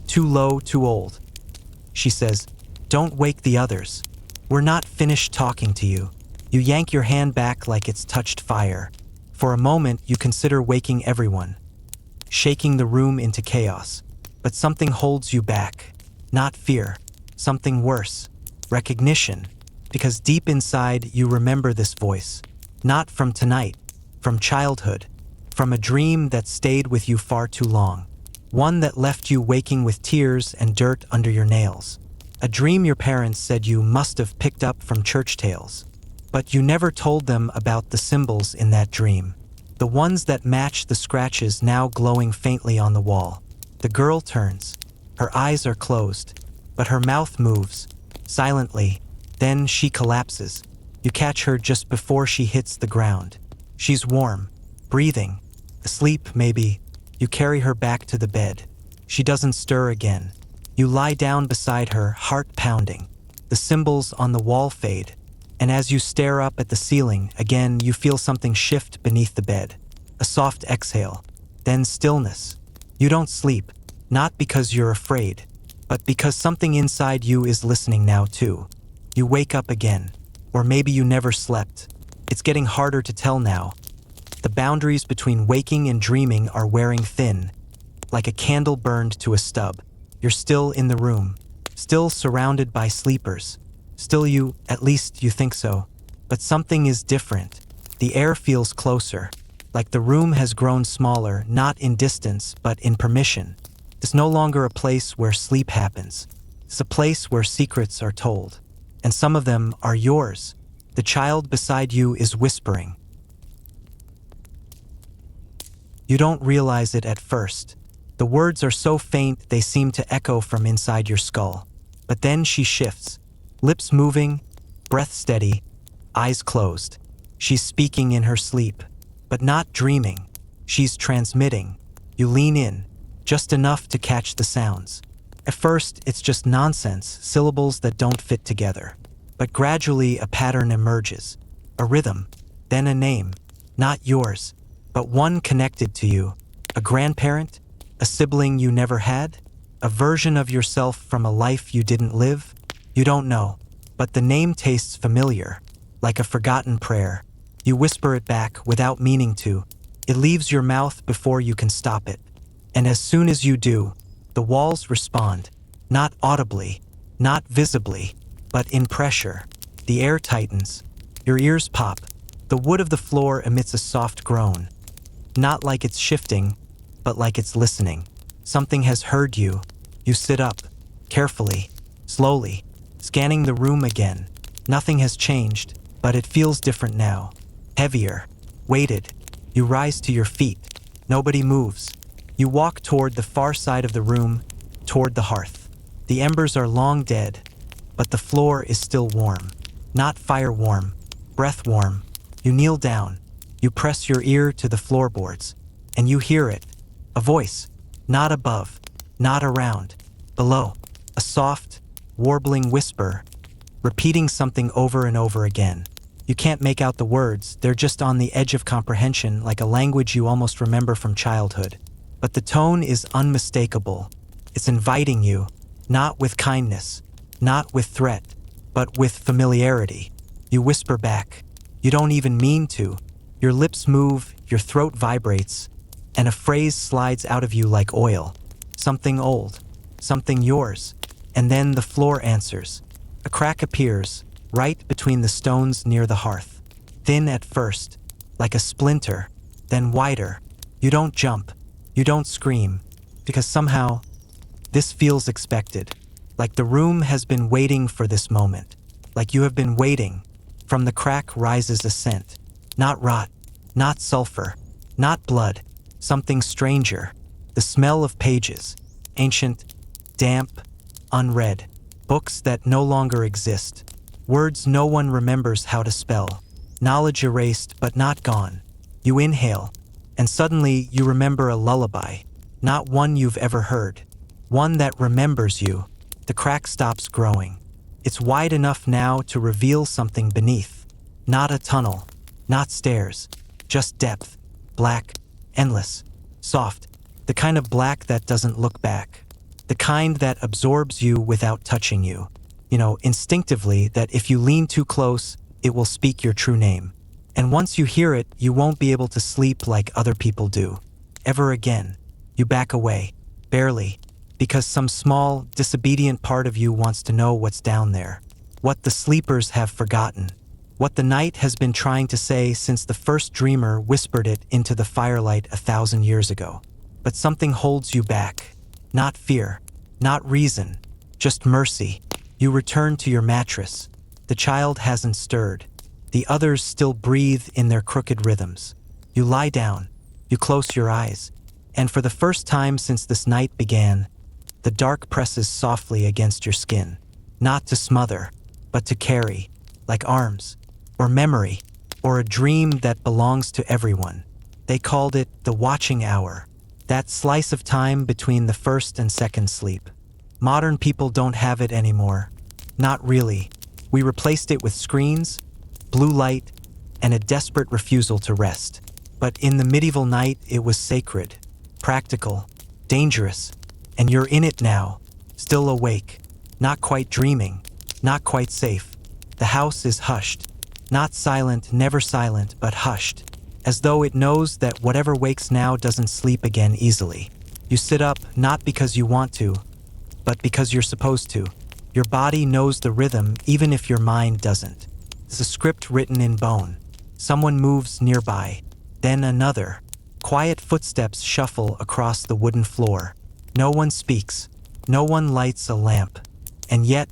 [SPEAKER 1] too low, too old, she says, "Don't wake the others. We're not finished talking to you." You yank your hand back like it's touched fire. For a moment, you consider waking everyone, shaking the room into chaos. But something holds you back. Not fear. Something worse. Recognition. Because deep inside, you remember this voice. Not from tonight. From childhood. From a dream that stayed with you far too long. One that left you waking with tears and dirt under your nails. A dream your parents said you must have picked up from church tales. But you never told them about the symbols in that dream. The ones that match the scratches now glowing faintly on the wall. The girl turns. Her eyes are closed, but her mouth moves, silently. Then she collapses. You catch her just before she hits the ground. She's warm, breathing, asleep maybe. You carry her back to the bed. She doesn't stir again. You lie down beside her, heart pounding. The symbols on the wall fade, and as you stare up at the ceiling, again you feel something shift beneath the bed. A soft exhale, then stillness. You don't sleep, not because you're afraid, but because something inside you is listening now too. You wake up again, or maybe you never slept. It's getting harder to tell now. The boundaries between waking and dreaming are wearing thin, like a candle burned to a stub. You're still in the room, still surrounded by sleepers. Still you, at least you think so. But something is different. The air feels closer, like the room has grown smaller, not in distance, but in permission. It's no longer a place where sleep happens. It's a place where secrets are told. And some of them are yours. The child beside you is whispering. You don't realize it at first. The words are so faint they seem to echo from inside your skull. But then she shifts, lips moving, breath steady, eyes closed. She's speaking in her sleep, but not dreaming. She's transmitting. You lean in, just enough to catch the sounds. At first, it's just nonsense, syllables that don't fit together. But gradually, a pattern emerges. A rhythm, then a name. Not yours, but one connected to you. A grandparent? A sibling you never had? A version of yourself from a life you didn't live? You don't know, but the name tastes familiar, like a forgotten prayer. You whisper it back without meaning to. It leaves your mouth before you can stop it. And as soon as you do, the walls respond, not audibly, not visibly, but in pressure. The air tightens. Your ears pop. The wood of the floor emits a soft groan. Not like it's shifting, but like it's listening. Something has heard you. You sit up, carefully, slowly, scanning the room again. Nothing has changed, but it feels different now. Heavier, weighted. You rise to your feet. Nobody moves. You walk toward the far side of the room, toward the hearth. The embers are long dead, but the floor is still warm. Not fire warm, breath warm. You kneel down. You press your ear to the floorboards, and you hear it. A voice, not above, not around, below. A soft, warbling whisper, repeating something over and over again. You can't make out the words, they're just on the edge of comprehension, like a language you almost remember from childhood. But the tone is unmistakable. It's inviting you, not with kindness, not with threat, but with familiarity. You whisper back, You don't even mean to. Your lips move, your throat vibrates, and a phrase slides out of you like oil. Something old, something yours. And then the floor answers. A crack appears, right between the stones near the hearth. Thin at first, like a splinter, then wider. You don't jump, you don't scream, because somehow, this feels expected. Like the room has been waiting for this moment. Like you have been waiting. From the crack rises a scent. Not rot, not sulfur, not blood. Something stranger. The smell of pages. Ancient, damp, unread. Books that no longer exist. Words no one remembers how to spell. Knowledge erased but not gone. You inhale, and suddenly you remember a lullaby. Not one you've ever heard. One that remembers you. The crack stops growing. It's wide enough now to reveal something beneath. Not a tunnel, not stairs, just depth. Black, endless, soft. The kind of black that doesn't look back. The kind that absorbs you without touching you. You know, instinctively, that if you lean too close, it will speak your true name. And once you hear it, you won't be able to sleep like other people do. Ever again. You back away. Barely. Because some small, disobedient part of you wants to know what's down there. What the sleepers have forgotten. What the night has been trying to say since the first dreamer whispered it into the firelight 1,000 years ago. But something holds you back. Not fear. Not reason. Just mercy. You return to your mattress. The child hasn't stirred. The others still breathe in their crooked rhythms. You lie down. You close your eyes. And for the first time since this night began, the dark presses softly against your skin. Not to smother, but to carry, like arms, or memory, or a dream that belongs to everyone. They called it the watching hour, that slice of time between the first and second sleep. Modern people don't have it anymore. Not really. We replaced it with screens, blue light, and a desperate refusal to rest. But in the medieval night, it was sacred, practical, dangerous, and you're in it now, still awake, not quite dreaming, not quite safe. The house is hushed, not silent, never silent, but hushed, as though it knows that whatever wakes now doesn't sleep again easily. You sit up, not because you want to, but because you're supposed to. Your body knows the rhythm even if your mind doesn't. It's a script written in bone. Someone moves nearby, then another. Quiet footsteps shuffle across the wooden floor. No one speaks. No one lights a lamp. And yet,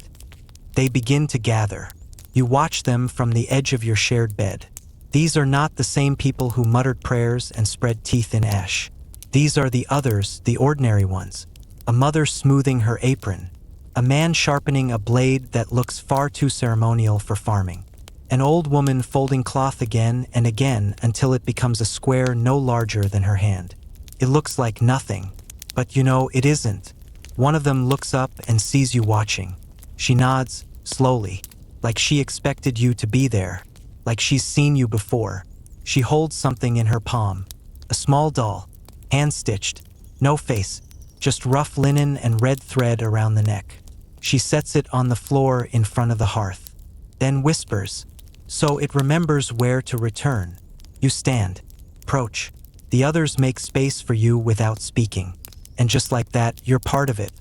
[SPEAKER 1] they begin to gather. You watch them from the edge of your shared bed. These are not the same people who muttered prayers and spread teeth in ash. These are the others, the ordinary ones. A mother smoothing her apron. A man sharpening a blade that looks far too ceremonial for farming. An old woman folding cloth again and again until it becomes a square no larger than her hand. It looks like nothing, but you know it isn't. One of them looks up and sees you watching. She nods, slowly, like she expected you to be there, like she's seen you before. She holds something in her palm. A small doll, hand-stitched, no face, just rough linen and red thread around the neck. She sets it on the floor in front of the hearth, then whispers, so it remembers where to return. You stand, approach. The others make space for you without speaking. And just like that, you're part of it.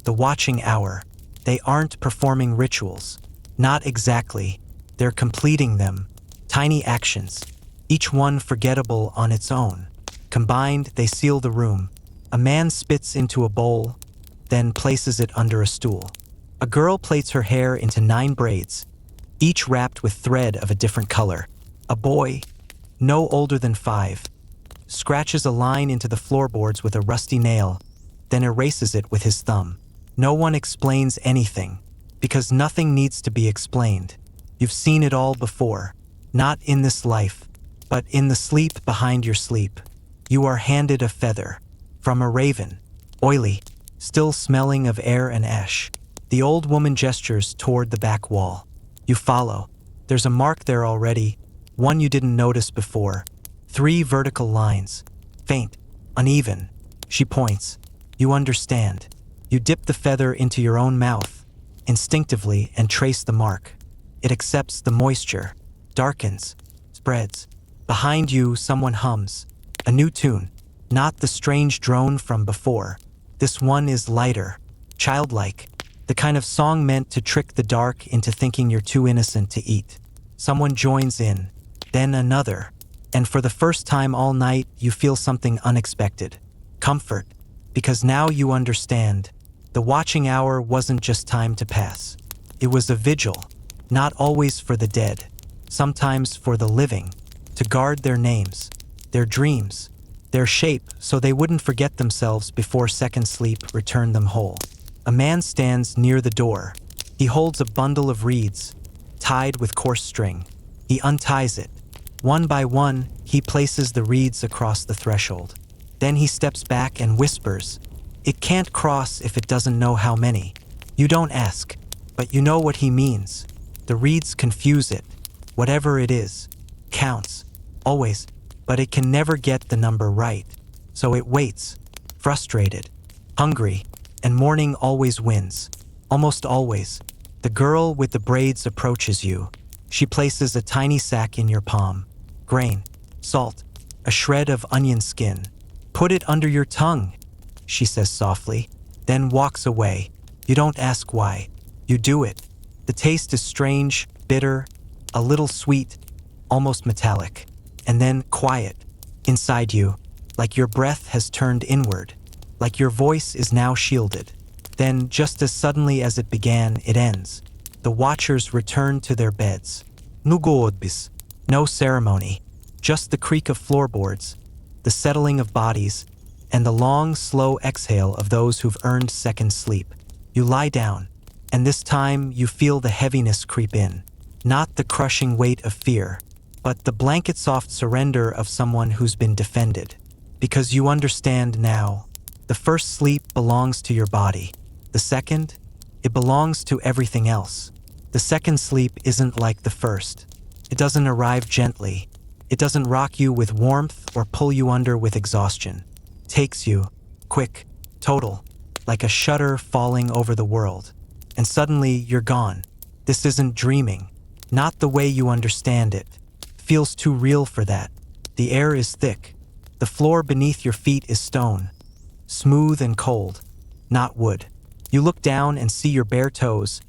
[SPEAKER 1] The watching hour. They aren't performing rituals. Not exactly. They're completing them. Tiny actions, each one forgettable on its own. Combined, they seal the room. A man spits into a bowl, then places it under a stool. A girl plaits her hair into 9 braids, each wrapped with thread of a different color. A boy, no older than 5, scratches a line into the floorboards with a rusty nail, then erases it with his thumb. No one explains anything, because nothing needs to be explained. You've seen it all before, not in this life, but in the sleep behind your sleep. You are handed a feather, from a raven, oily, still smelling of air and ash. The old woman gestures toward the back wall. You follow. There's a mark there already, one you didn't notice before. 3 vertical lines. Faint, uneven. She points. You understand. You dip the feather into your own mouth, instinctively, and trace the mark. It accepts the moisture, darkens, spreads. Behind you, someone hums. A new tune. Not the strange drone from before. This one is lighter, childlike. The kind of song meant to trick the dark into thinking you're too innocent to eat. Someone joins in, then another. And for the first time all night, you feel something unexpected. Comfort. Because now you understand. The watching hour wasn't just time to pass. It was a vigil. Not always for the dead. Sometimes for the living. To guard their names, their dreams, their shape so they wouldn't forget themselves before second sleep returned them whole. A man stands near the door. He holds a bundle of reeds, tied with coarse string. He unties it. One by one, he places the reeds across the threshold. Then he steps back and whispers, "It can't cross if it doesn't know how many." You don't ask, but you know what he means. The reeds confuse it. Whatever it is, counts. Always, but it can never get the number right. So it waits, frustrated, hungry, and morning always wins. Almost always. The girl with the braids approaches you. She places a tiny sack in your palm. Grain, salt, a shred of onion skin. "Put it under your tongue," she says softly, then walks away. You don't ask why. You do it. The taste is strange, bitter, a little sweet, almost metallic. And then quiet, inside you, like your breath has turned inward, like your voice is now shielded. Then, just as suddenly as it began, it ends. The watchers return to their beds. Nugoodbis, no ceremony, just the creak of floorboards, the settling of bodies, and the long, slow exhale of those who've earned second sleep. You lie down, and this time you feel the heaviness creep in, not the crushing weight of fear, but the blanket-soft surrender of someone who's been defended. Because you understand now, the first sleep belongs to your body. The second, it belongs to everything else. The second sleep isn't like the first. It doesn't arrive gently. It doesn't rock you with warmth or pull you under with exhaustion. It takes you, quick, total, like a shutter falling over the world. And suddenly you're gone. This isn't dreaming. Not the way you understand it. Feels too real for that. The air is thick. The floor beneath your feet is stone. Smooth and cold. Not wood. You look down and see your bare toes,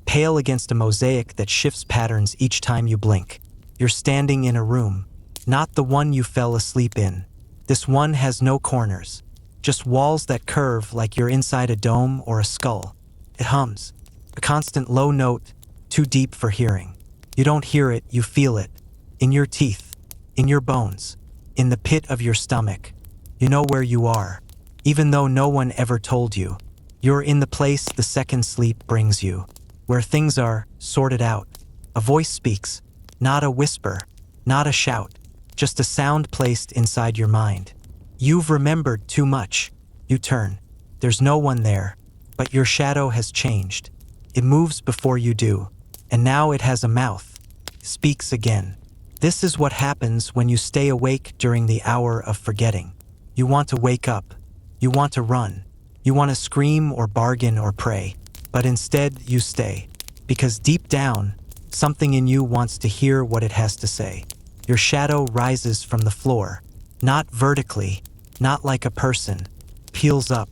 [SPEAKER 1] pale against a mosaic that shifts patterns each time you blink. You're standing in a room. Not the one you fell asleep in. This one has no corners. Just walls that curve like you're inside a dome or a skull. It hums. A constant low note, too deep for hearing. You don't hear it, you feel it. In your teeth, in your bones, in the pit of your stomach. You know where you are, even though no one ever told you. You're in the place the second sleep brings you, where things are sorted out. A voice speaks, not a whisper, not a shout, just a sound placed inside your mind. You've remembered too much. You turn. There's no one there, but your shadow has changed. It moves before you do, and now it has a mouth. Speaks again. This is what happens when you stay awake during the hour of forgetting. You want to wake up. You want to run. You want to scream or bargain or pray. But instead, you stay. Because deep down, something in you wants to hear what it has to say. Your shadow rises from the floor. Not vertically, not like a person. Peels up,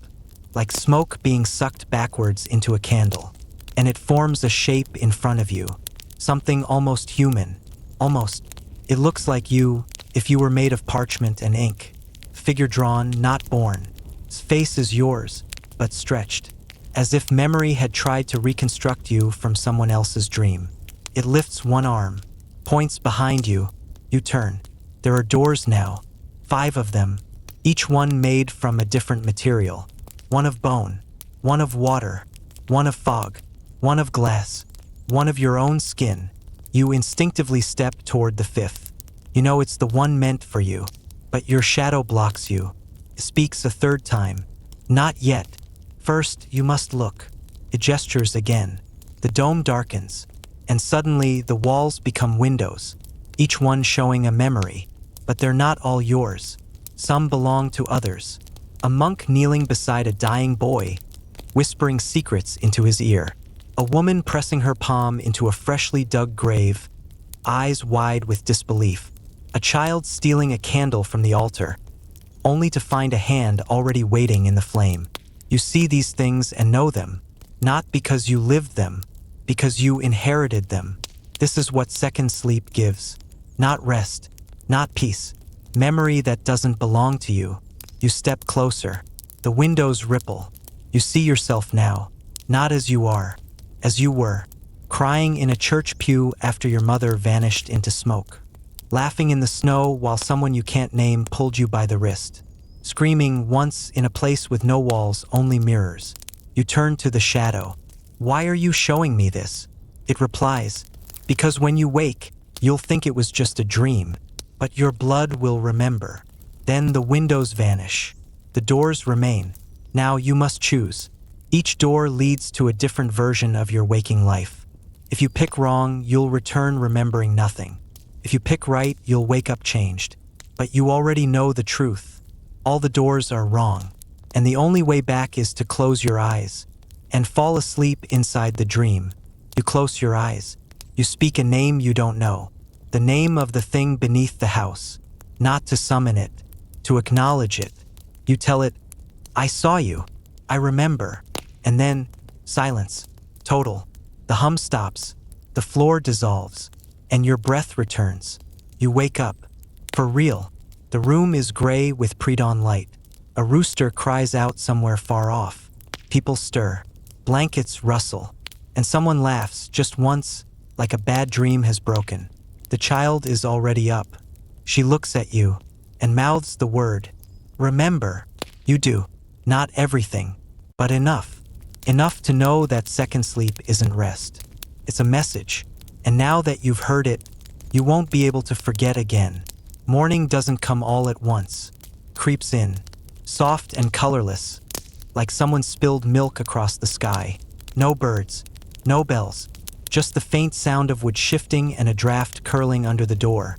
[SPEAKER 1] like smoke being sucked backwards into a candle. And it forms a shape in front of you. Something almost human. Almost. It looks like you, if you were made of parchment and ink. Figure drawn, not born. Its face is yours, but stretched. As if memory had tried to reconstruct you from someone else's dream. It lifts one arm, points behind you. You turn. There are doors now. 5 of them, each one made from a different material. One of bone, one of water, one of fog, one of glass, one of your own skin. You instinctively step toward the 5th. You know it's the one meant for you, but your shadow blocks you. It speaks a 3rd time. Not yet. First, you must look. It gestures again. The dome darkens, and suddenly the walls become windows, each one showing a memory, but they're not all yours. Some belong to others. A monk kneeling beside a dying boy, whispering secrets into his ear. A woman pressing her palm into a freshly dug grave, eyes wide with disbelief. A child stealing a candle from the altar, only to find a hand already waiting in the flame. You see these things and know them, not because you lived them, because you inherited them. This is what second sleep gives. Not rest, not peace, memory that doesn't belong to you. You step closer. The windows ripple. You see yourself now, not as you are, as you were, crying in a church pew after your mother vanished into smoke, laughing in the snow while someone you can't name pulled you by the wrist, screaming once in a place with no walls, only mirrors. You turn to the shadow. Why are you showing me this? It replies, because when you wake, you'll think it was just a dream, but your blood will remember. Then the windows vanish. The doors remain. Now you must choose. Each door leads to a different version of your waking life. If you pick wrong, you'll return remembering nothing. If you pick right, you'll wake up changed. But you already know the truth. All the doors are wrong, and the only way back is to close your eyes and fall asleep inside the dream. You close your eyes. You speak a name you don't know, the name of the thing beneath the house, not to summon it, to acknowledge it. You tell it, I saw you, I remember, and then silence, total. The hum stops, the floor dissolves, and your breath returns. You wake up, for real. The room is gray with pre-dawn light. A rooster cries out somewhere far off. People stir, blankets rustle, and someone laughs just once, like a bad dream has broken. The child is already up. She looks at you and mouths the word, remember. You do, not everything, but enough. Enough to know that second sleep isn't rest. It's a message, and now that you've heard it, you won't be able to forget again. Morning doesn't come all at once. Creeps in, soft and colorless, like someone spilled milk across the sky. No birds, no bells, just the faint sound of wood shifting and a draft curling under the door.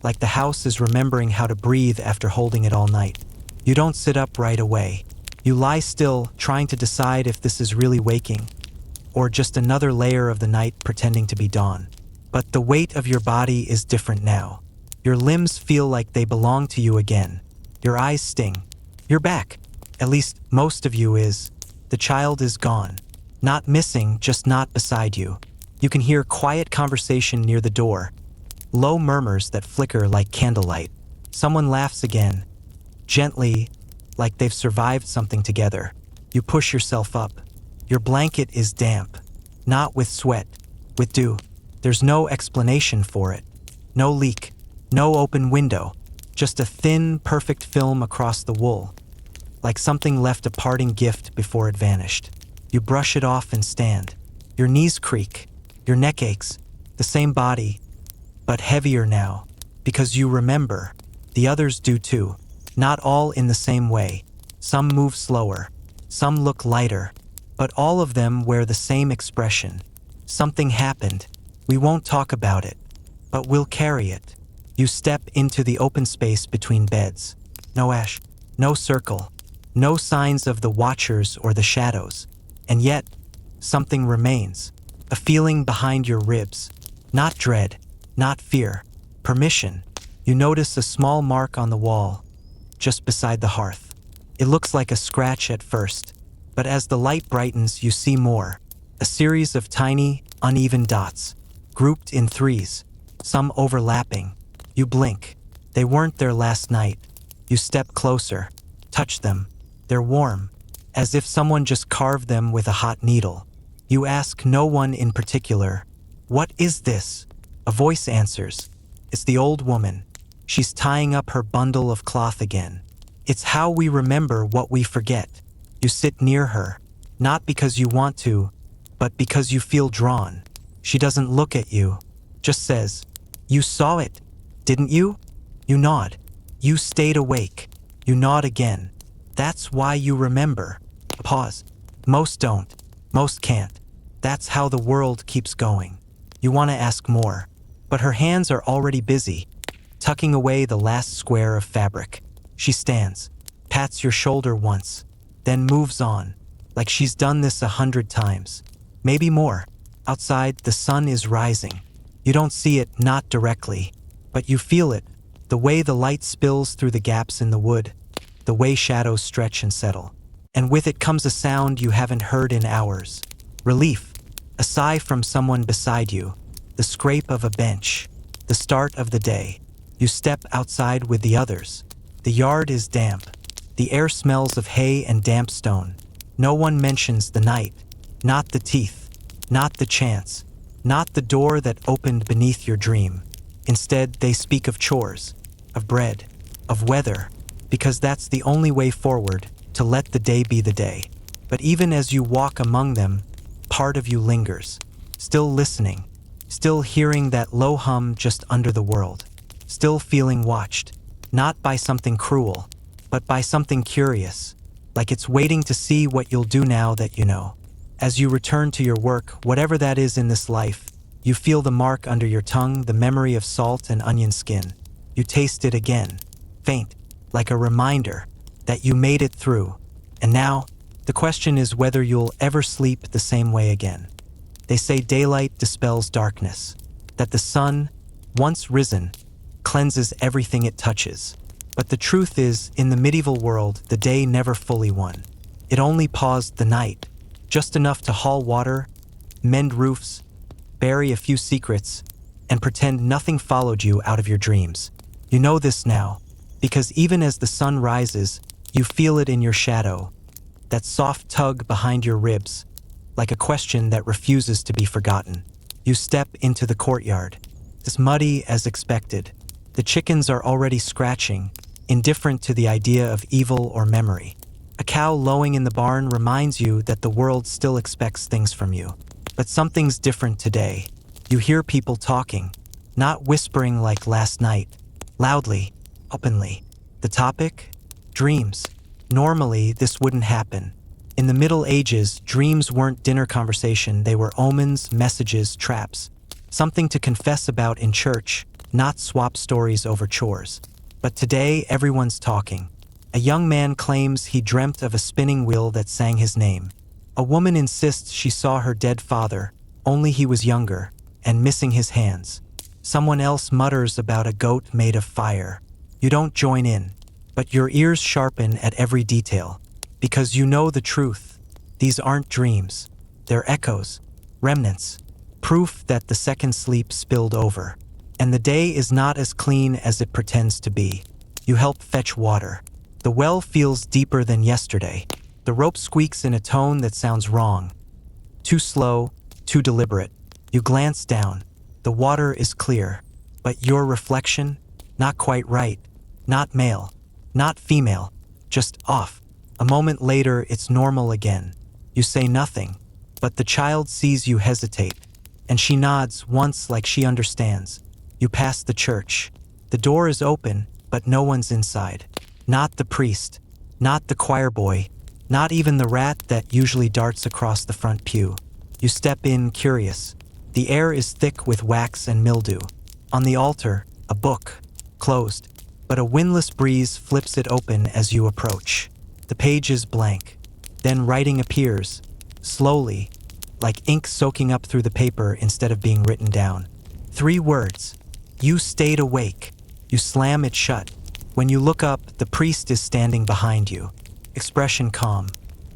[SPEAKER 1] Like the house is remembering how to breathe after holding it all night. You don't sit up right away. You lie still, trying to decide if this is really waking, or just another layer of the night pretending to be dawn. But the weight of your body is different now. Your limbs feel like they belong to you again. Your eyes sting. You're back. At least most of you is. The child is gone. Not missing, just not beside you. You can hear quiet conversation near the door. Low murmurs that flicker like candlelight. Someone laughs again. Gently, like they've survived something together. You push yourself up. Your blanket is damp. Not with sweat, with dew. There's no explanation for it. No leak. No open window. Just a thin, perfect film across the wool. Like something left a parting gift before it vanished. You brush it off and stand. Your knees creak. Your neck aches. The same body, but heavier now. Because you remember. The others do too. Not all in the same way. Some move slower. Some look lighter. But all of them wear the same expression. Something happened. We won't talk about it. But we'll carry it. You step into the open space between beds. No ash. No circle. No signs of the watchers or the shadows. And yet, something remains. A feeling behind your ribs. Not dread. Not fear. Permission. You notice a small mark on the wall, just beside the hearth. It looks like a scratch at first, but as the light brightens, you see more. A series of tiny, uneven dots, grouped in threes, some overlapping. You blink. They weren't there last night. You step closer, touch them. They're warm, as if someone just carved them with a hot needle. You ask no one in particular, "What is this?" A voice answers. It's the old woman. She's tying up her bundle of cloth again. It's how we remember what we forget. You sit near her, not because you want to, but because you feel drawn. She doesn't look at you, just says, "You saw it, didn't you?" You nod. You stayed awake. You nod again. That's why you remember. A pause. Most don't. Most can't. That's how the world keeps going. You want to ask more, but her hands are already busy, tucking away the last square of fabric. She stands, pats your shoulder once, then moves on, like she's done this 100 times. Maybe more. Outside, the sun is rising. You don't see it, not directly, but you feel it, the way the light spills through the gaps in the wood, the way shadows stretch and settle. And with it comes a sound you haven't heard in hours. Relief, a sigh from someone beside you, the scrape of a bench, the start of the day. You step outside with the others. The yard is damp. The air smells of hay and damp stone. No one mentions the night, not the teeth, not the chance, not the door that opened beneath your dream. Instead, they speak of chores, of bread, of weather, because that's the only way forward, to let the day be the day. But even as you walk among them, part of you lingers, still listening, still hearing that low hum just under the world, still feeling watched, not by something cruel, but by something curious, like it's waiting to see what you'll do now that you know. As you return to your work, whatever that is in this life, you feel the mark under your tongue, the memory of salt and onion skin. You taste it again, faint, like a reminder that you made it through. And now, the question is whether you'll ever sleep the same way again. They say daylight dispels darkness, that the sun, once risen, cleanses everything it touches. But the truth is, in the medieval world, the day never fully won. It only paused the night, just enough to haul water, mend roofs, bury a few secrets, and pretend nothing followed you out of your dreams. You know this now, because even as the sun rises, you feel it in your shadow, that soft tug behind your ribs, like a question that refuses to be forgotten. You step into the courtyard. It's muddy as expected. The chickens are already scratching, indifferent to the idea of evil or memory. A cow lowing in the barn reminds you that the world still expects things from you. But something's different today. You hear people talking, not whispering like last night, loudly, openly. The topic? Dreams. Normally, this wouldn't happen. In the Middle Ages, dreams weren't dinner conversation, they were omens, messages, traps. Something to confess about in church, not swap stories over chores. But today, everyone's talking. A young man claims he dreamt of a spinning wheel that sang his name. A woman insists she saw her dead father, only he was younger, and missing his hands. Someone else mutters about a goat made of fire. You don't join in, but your ears sharpen at every detail, because you know the truth. These aren't dreams. They're echoes, remnants, proof that the second sleep spilled over. And the day is not as clean as it pretends to be. You help fetch water. The well feels deeper than yesterday. The rope squeaks in a tone that sounds wrong. Too slow, too deliberate. You glance down. The water is clear. But your reflection? Not quite right. Not male. Not female. Just off. A moment later, it's normal again. You say nothing. But the child sees you hesitate. And she nods once like she understands. You pass the church. The door is open, but no one's inside. Not the priest. Not the choir boy. Not even the rat that usually darts across the front pew. You step in, curious. The air is thick with wax and mildew. On the altar, a book, closed, but a windless breeze flips it open as you approach. The page is blank. Then writing appears, slowly, like ink soaking up through the paper instead of being written down. 3 words. You stayed awake. You slam it shut. When you look up, the priest is standing behind you. Expression calm,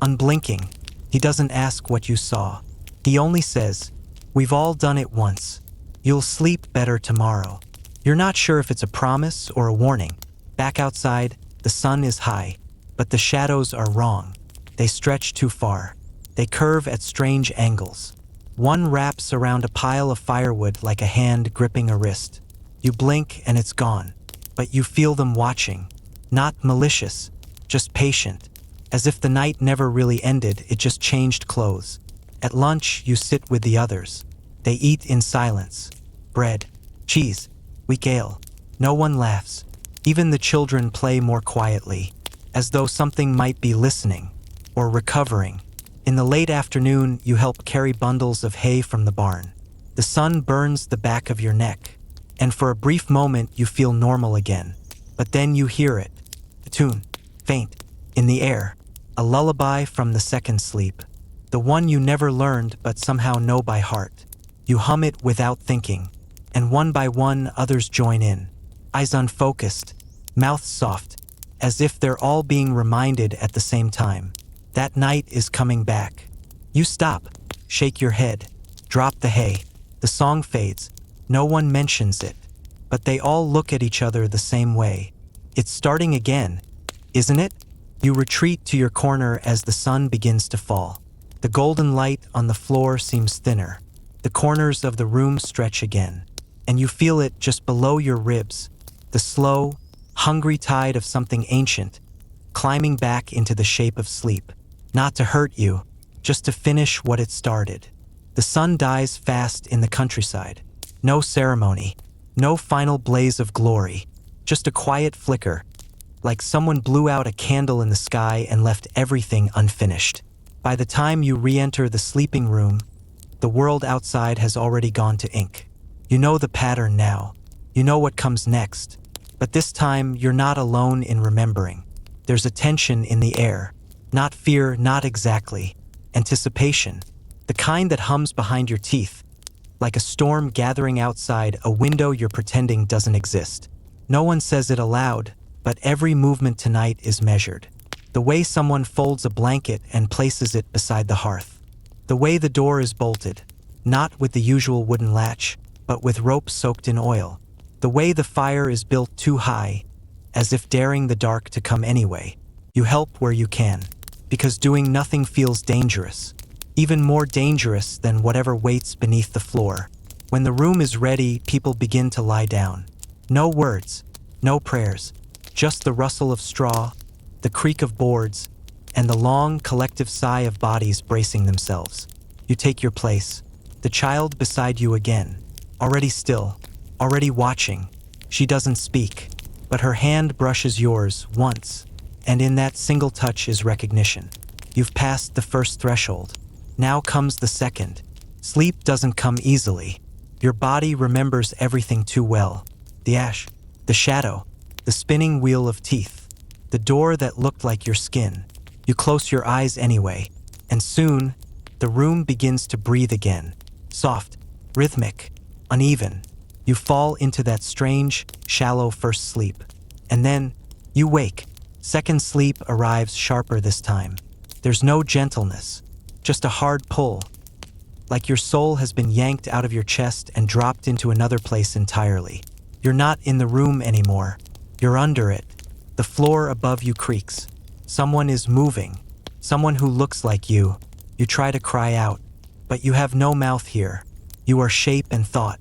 [SPEAKER 1] unblinking. He doesn't ask what you saw. He only says, "We've all done it once. You'll sleep better tomorrow." You're not sure if it's a promise or a warning. Back outside, the sun is high, but the shadows are wrong. They stretch too far. They curve at strange angles. One wraps around a pile of firewood like a hand gripping a wrist. You blink and it's gone, but you feel them watching. Not malicious, just patient. As if the night never really ended, it just changed clothes. At lunch, you sit with the others. They eat in silence. Bread, cheese, weak ale. No one laughs. Even the children play more quietly, as though something might be listening or recovering. In the late afternoon, you help carry bundles of hay from the barn. The sun burns the back of your neck, and for a brief moment you feel normal again. But then you hear it. A tune, faint, in the air. A lullaby from the second sleep. The one you never learned but somehow know by heart. You hum it without thinking. and one by one others join in, eyes unfocused, mouths soft, as if they're all being reminded at the same time. That night is coming back. You stop, shake your head, drop the hay. The song fades. No one mentions it, but they all look at each other the same way. It's starting again, isn't it? You retreat to your corner as the sun begins to fall. The golden light on the floor seems thinner. The corners of the room stretch again, and you feel it just below your ribs, the slow, hungry tide of something ancient, climbing back into the shape of sleep. Not to hurt you, just to finish what it started. The sun dies fast in the countryside. No ceremony, no final blaze of glory, just a quiet flicker, like someone blew out a candle in the sky and left everything unfinished. By the time you re-enter the sleeping room, the world outside has already gone to ink. You know the pattern now. You know what comes next. But this time, you're not alone in remembering. There's a tension in the air. Not fear, not exactly. Anticipation. The kind that hums behind your teeth, like a storm gathering outside a window you're pretending doesn't exist. No one says it aloud, but every movement tonight is measured. The way someone folds a blanket and places it beside the hearth. The way the door is bolted, not with the usual wooden latch, but with rope soaked in oil. The way the fire is built too high, as if daring the dark to come anyway. You help where you can, because doing nothing feels dangerous. Even more dangerous than whatever waits beneath the floor. When the room is ready, people begin to lie down. No words, no prayers, just the rustle of straw, the creak of boards, and the long, collective sigh of bodies bracing themselves. You take your place, the child beside you again, already still, already watching. She doesn't speak, but her hand brushes yours once, and in that single touch is recognition. You've passed the first threshold. Now comes the second. Sleep doesn't come easily. Your body remembers everything too well. The ash, the shadow, the spinning wheel of teeth, the door that looked like your skin. You close your eyes anyway, and soon, the room begins to breathe again. Soft, rhythmic, uneven. You fall into that strange, shallow first sleep. And then, you wake. Second sleep arrives sharper this time. There's no gentleness. Just a hard pull, like your soul has been yanked out of your chest and dropped into another place entirely. You're not in the room anymore. You're under it. The floor above you creaks. Someone is moving. Someone who looks like you. You try to cry out, but you have no mouth here. You are shape and thought,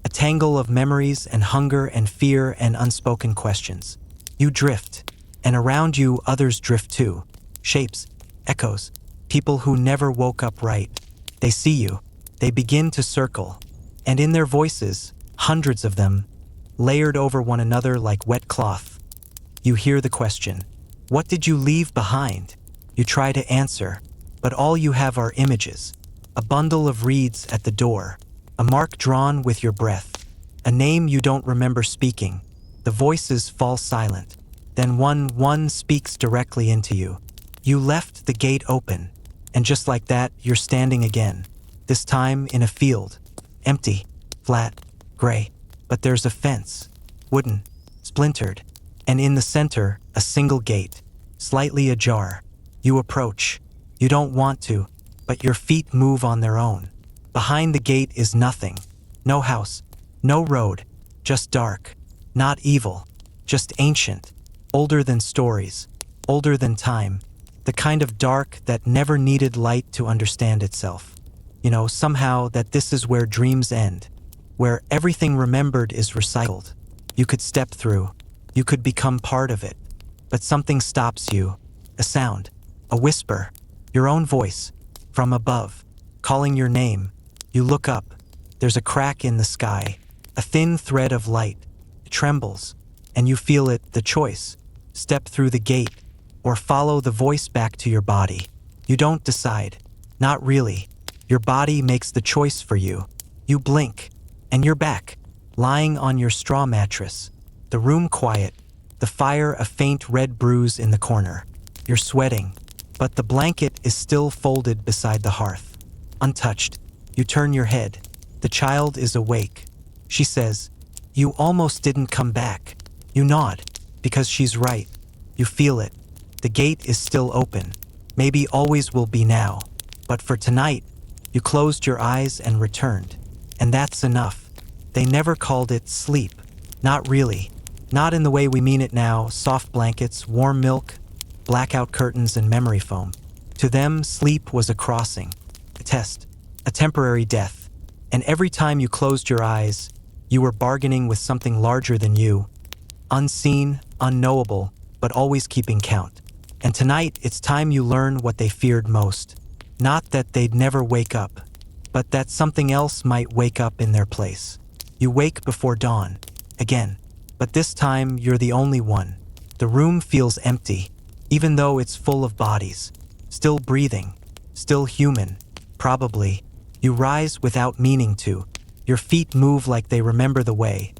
[SPEAKER 1] a tangle of memories and hunger and fear and unspoken questions. You drift, and around you others drift too. Shapes, echoes. People who never woke up right. They see you. They begin to circle. And in their voices, hundreds of them, layered over one another like wet cloth, you hear the question, what did you leave behind? You try to answer, but all you have are images. A bundle of reeds at the door. A mark drawn with your breath. A name you don't remember speaking. The voices fall silent. Then one speaks directly into you. You left the gate open. And just like that, you're standing again. This time in a field. Empty, flat, gray. But there's a fence. Wooden, splintered. And in the center, a single gate. Slightly ajar. You approach. You don't want to, but your feet move on their own. Behind the gate is nothing. No house. No road. Just dark. Not evil. Just ancient. Older than stories. Older than time. The kind of dark that never needed light to understand itself. You know, somehow that this is where dreams end, where everything remembered is recycled. You could step through, you could become part of it, but something stops you. A sound, a whisper, your own voice, from above, calling your name. You look up, there's a crack in the sky, a thin thread of light. It trembles, and you feel it, the choice. Step through the gate, or follow the voice back to your body. You don't decide. Not really. Your body makes the choice for you. You blink, and you're back, lying on your straw mattress. The room quiet, the fire a faint red bruise in the corner. You're sweating, but the blanket is still folded beside the hearth. Untouched, you turn your head. The child is awake, She says, "You almost didn't come back." You nod, because she's right. You feel it. The gate is still open. Maybe always will be now. But for tonight, you closed your eyes and returned. And that's enough. They never called it sleep. Not really. Not in the way we mean it now, soft blankets, warm milk, blackout curtains, and memory foam. To them, sleep was a crossing, a test, a temporary death. And every time you closed your eyes, you were bargaining with something larger than you, unseen, unknowable, but always keeping count. And tonight, it's time you learn what they feared most. Not that they'd never wake up, but that something else might wake up in their place. You wake before dawn, again, but this time you're the only one. The room feels empty, even though it's full of bodies. Still breathing, still human, probably. You rise without meaning to. Your feet move like they remember the way,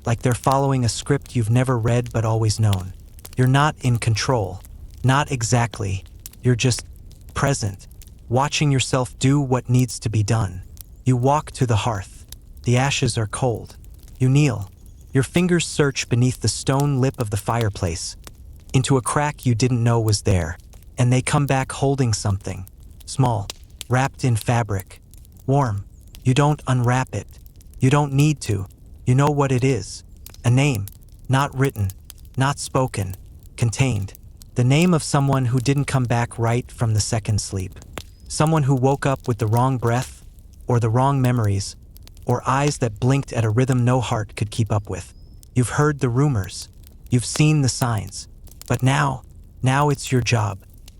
[SPEAKER 1] like they're following a script you've never read but always known. You're not in control, not exactly. You're just present, watching yourself do what needs to be done. You walk to the hearth. The ashes are cold. You kneel. Your fingers search beneath the stone lip of the fireplace, into a crack you didn't know was there, and they come back holding something, small, wrapped in fabric, warm. You don't unwrap it. You don't need to. You know what it is. A name, not written, not spoken, contained. The name of someone who didn't come back right from the second sleep. Someone who woke up with the wrong breath, or the wrong memories, or eyes that blinked at a rhythm no heart could keep up with. You've heard the rumors. You've seen the signs. But now it's your job.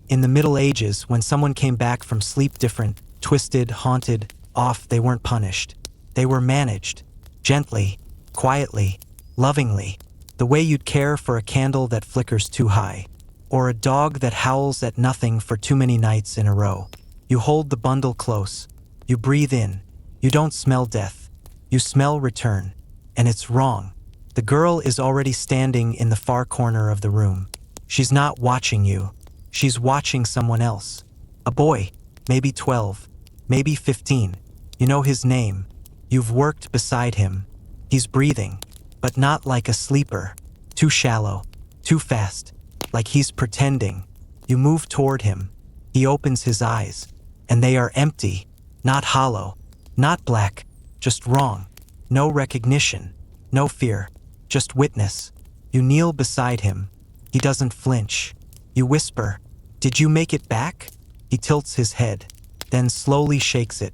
[SPEAKER 1] In the Middle Ages, when someone came back from sleep different, twisted, haunted, off, they weren't punished. They were managed. Gently, quietly, lovingly. The way you'd care for a candle that flickers too high, or a dog that howls at nothing for too many nights in a row. You hold the bundle close. You breathe in. You don't smell death. You smell return. And it's wrong. The girl is already standing in the far corner of the room. She's not watching you. She's watching someone else. A boy, maybe 12, maybe 15. You know his name. You've worked beside him. He's breathing, but not like a sleeper. Too shallow, too fast, like he's pretending. You move toward him. He opens his eyes, and they are empty, not hollow, not black, just wrong. No recognition, no fear, just witness. You kneel beside him. He doesn't flinch. You whisper, "Did you make it back?" He tilts his head, then slowly shakes it.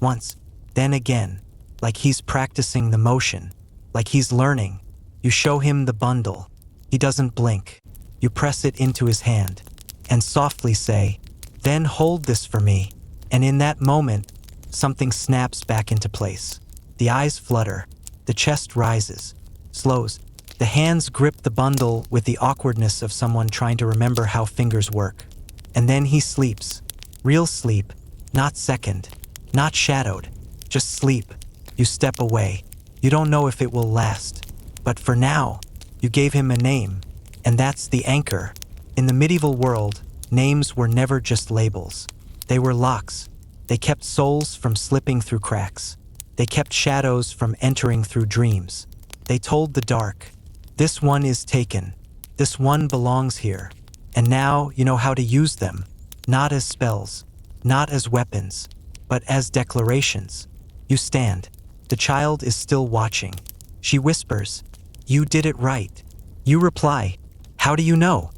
[SPEAKER 1] Once, then again, like he's practicing the motion, like he's learning. You show him the bundle. He doesn't blink. You press it into his hand, and softly say, "Then hold this for me." And in that moment, something snaps back into place. The eyes flutter, the chest rises, slows. The hands grip the bundle with the awkwardness of someone trying to remember how fingers work. And then he sleeps. Real sleep, not second, not shadowed, just sleep. You step away. You don't know if it will last. But for now, you gave him a name, and that's the anchor. In the medieval world, names were never just labels. They were locks. They kept souls from slipping through cracks. They kept shadows from entering through dreams. They told the dark, "This one is taken. This one belongs here." And now you know how to use them, not as spells, not as weapons, but as declarations. You stand. The child is still watching. She whispers, "You did it right." You reply, "How do you know?"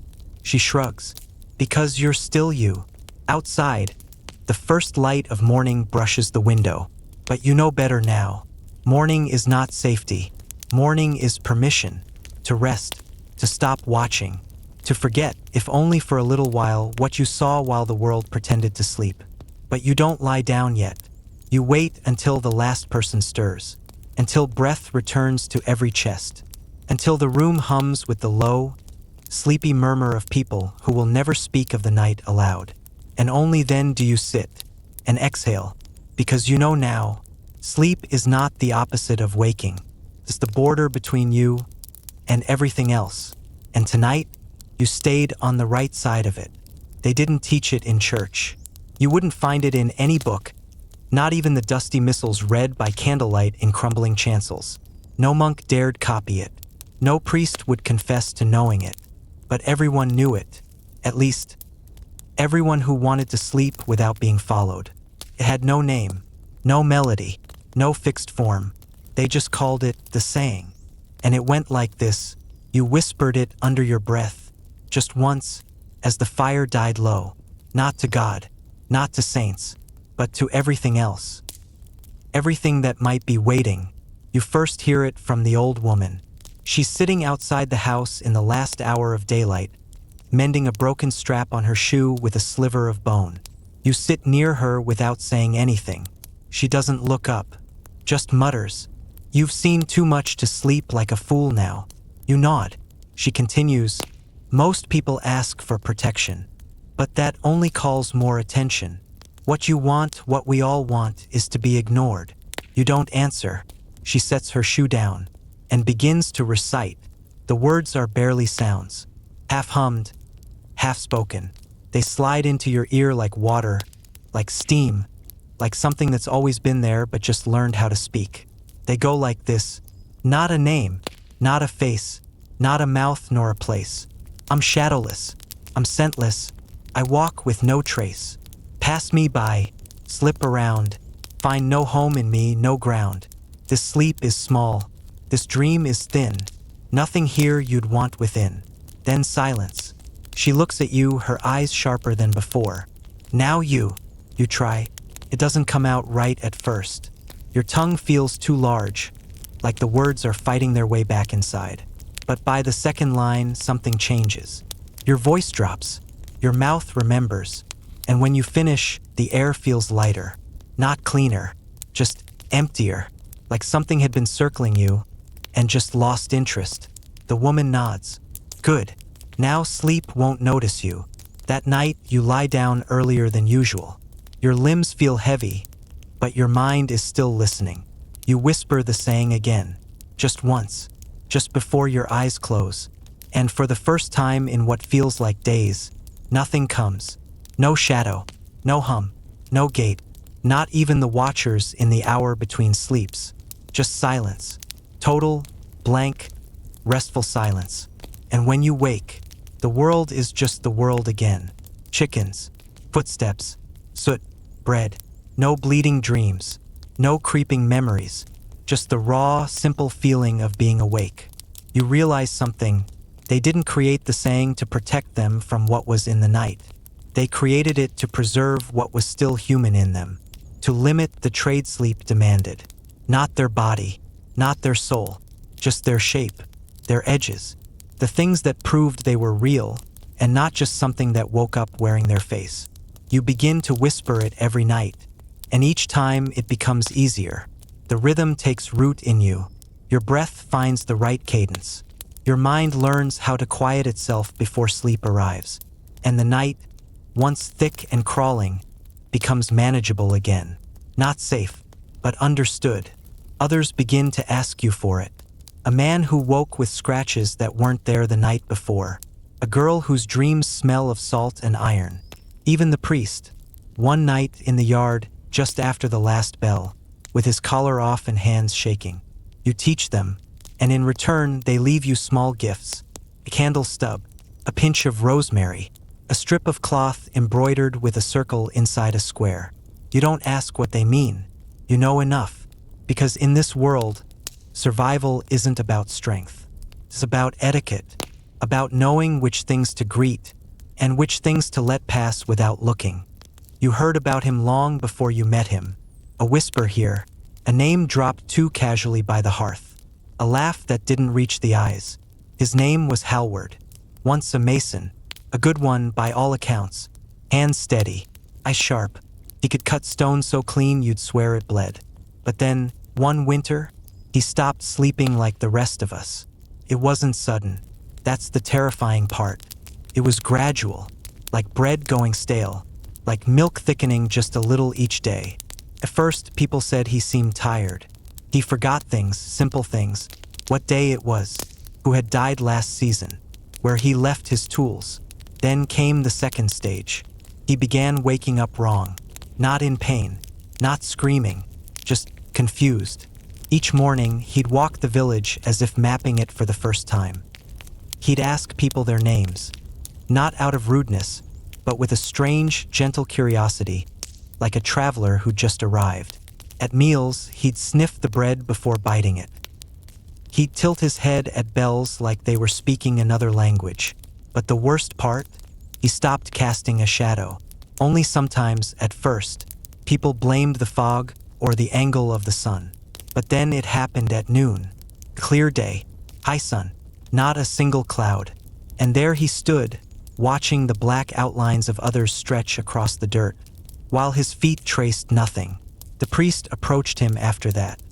[SPEAKER 1] She shrugs, "Because you're still you." Outside, the first light of morning brushes the window. But you know better now. Morning is not safety. Morning is permission. To rest, to stop watching, to forget, if only for a little while, what you saw while the world pretended to sleep. But you don't lie down yet. You wait until the last person stirs, until breath returns to every chest, until the room hums with the low, sleepy murmur of people who will never speak of the night aloud. And only then do you sit and exhale, because you know now, sleep is not the opposite of waking. It's the border between you and everything else. And tonight, you stayed on the right side of it. They didn't teach it in church. You wouldn't find it in any book, Not even the dusty missals read by candlelight in crumbling chancels. No monk dared copy it. No priest would confess to knowing it. But everyone knew it. At least, everyone who wanted to sleep without being followed. It had no name, no melody, no fixed form. They just called it the saying. And it went like this. You whispered it under your breath, just once, as the fire died low. Not to God, not to saints, but to everything else. Everything that might be waiting. You first hear it from the old woman. She's sitting outside the house in the last hour of daylight, mending a broken strap on her shoe with a sliver of bone. You sit near her without saying anything. She doesn't look up, just mutters. You've seen too much to sleep like a fool now. You nod. She continues, most people ask for protection, but that only calls more attention. What you want, what we all want, is to be ignored. You don't answer. She sets her shoe down and begins to recite. The words are barely sounds, half-hummed, half-spoken. They slide into your ear like water, like steam, like something that's always been there but just learned how to speak. They go like this. Not a name, not a face, not a mouth nor a place. I'm shadowless, I'm scentless, I walk with no trace. Pass me by, slip around, find no home in me, no ground. This sleep is small, this dream is thin, nothing here you'd want within. Then silence. She looks at you, her eyes sharper than before. Now you try. It doesn't come out right at first. Your tongue feels too large, like the words are fighting their way back inside. But by the second line, something changes. Your voice drops, your mouth remembers, and when you finish, the air feels lighter. Not cleaner, just emptier, like something had been circling you and just lost interest. The woman nods. Good. Now sleep won't notice you. That night, you lie down earlier than usual. Your limbs feel heavy, but your mind is still listening. You whisper the saying again, just once, just before your eyes close, and for the first time in what feels like days, nothing comes. No shadow, no hum, no gate, not even the watchers in the hour between sleeps. Just silence, total, blank, restful silence. And when you wake, the world is just the world again. Chickens, footsteps, soot, bread, no bleeding dreams, no creeping memories, just the raw, simple feeling of being awake. You realize something. They didn't create the saying to protect them from what was in the night. They created it to preserve what was still human in them, to limit the trade sleep demanded. Not their body, not their soul, just their shape, their edges, the things that proved they were real, and not just something that woke up wearing their face. You begin to whisper it every night, and each time it becomes easier. The rhythm takes root in you. Your breath finds the right cadence. Your mind learns how to quiet itself before sleep arrives. And the night, once thick and crawling, becomes manageable again. Not safe, but understood. Others begin to ask you for it. A man who woke with scratches that weren't there the night before. A girl whose dreams smell of salt and iron. Even the priest, one night in the yard just after the last bell, with his collar off and hands shaking. You teach them, and in return they leave you small gifts. A candle stub, a pinch of rosemary, a strip of cloth embroidered with a circle inside a square. You don't ask what they mean. You know enough, because in this world, survival isn't about strength. It's about etiquette, about knowing which things to greet and which things to let pass without looking. You heard about him long before you met him. A whisper here, a name dropped too casually by the hearth, a laugh that didn't reach the eyes. His name was Halward, once a mason, a good one by all accounts, hands steady, eyes sharp. He could cut stone so clean you'd swear it bled. But then, one winter, he stopped sleeping like the rest of us. It wasn't sudden. That's the terrifying part. It was gradual, like bread going stale, like milk thickening just a little each day. At first, people said he seemed tired. He forgot things, simple things, what day it was, who had died last season, where he left his tools. Then came the second stage. He began waking up wrong, not in pain, not screaming, just confused. Each morning, he'd walk the village as if mapping it for the first time. He'd ask people their names, not out of rudeness, but with a strange, gentle curiosity, like a traveler who'd just arrived. At meals, he'd sniff the bread before biting it. He'd tilt his head at bells like they were speaking another language. But the worst part? He stopped casting a shadow. Only sometimes, at first, people blamed the fog or the angle of the sun. But then it happened at noon. Clear day, high sun, not a single cloud. And there he stood, watching the black outlines of others stretch across the dirt, while his feet traced nothing. The priest approached him after that,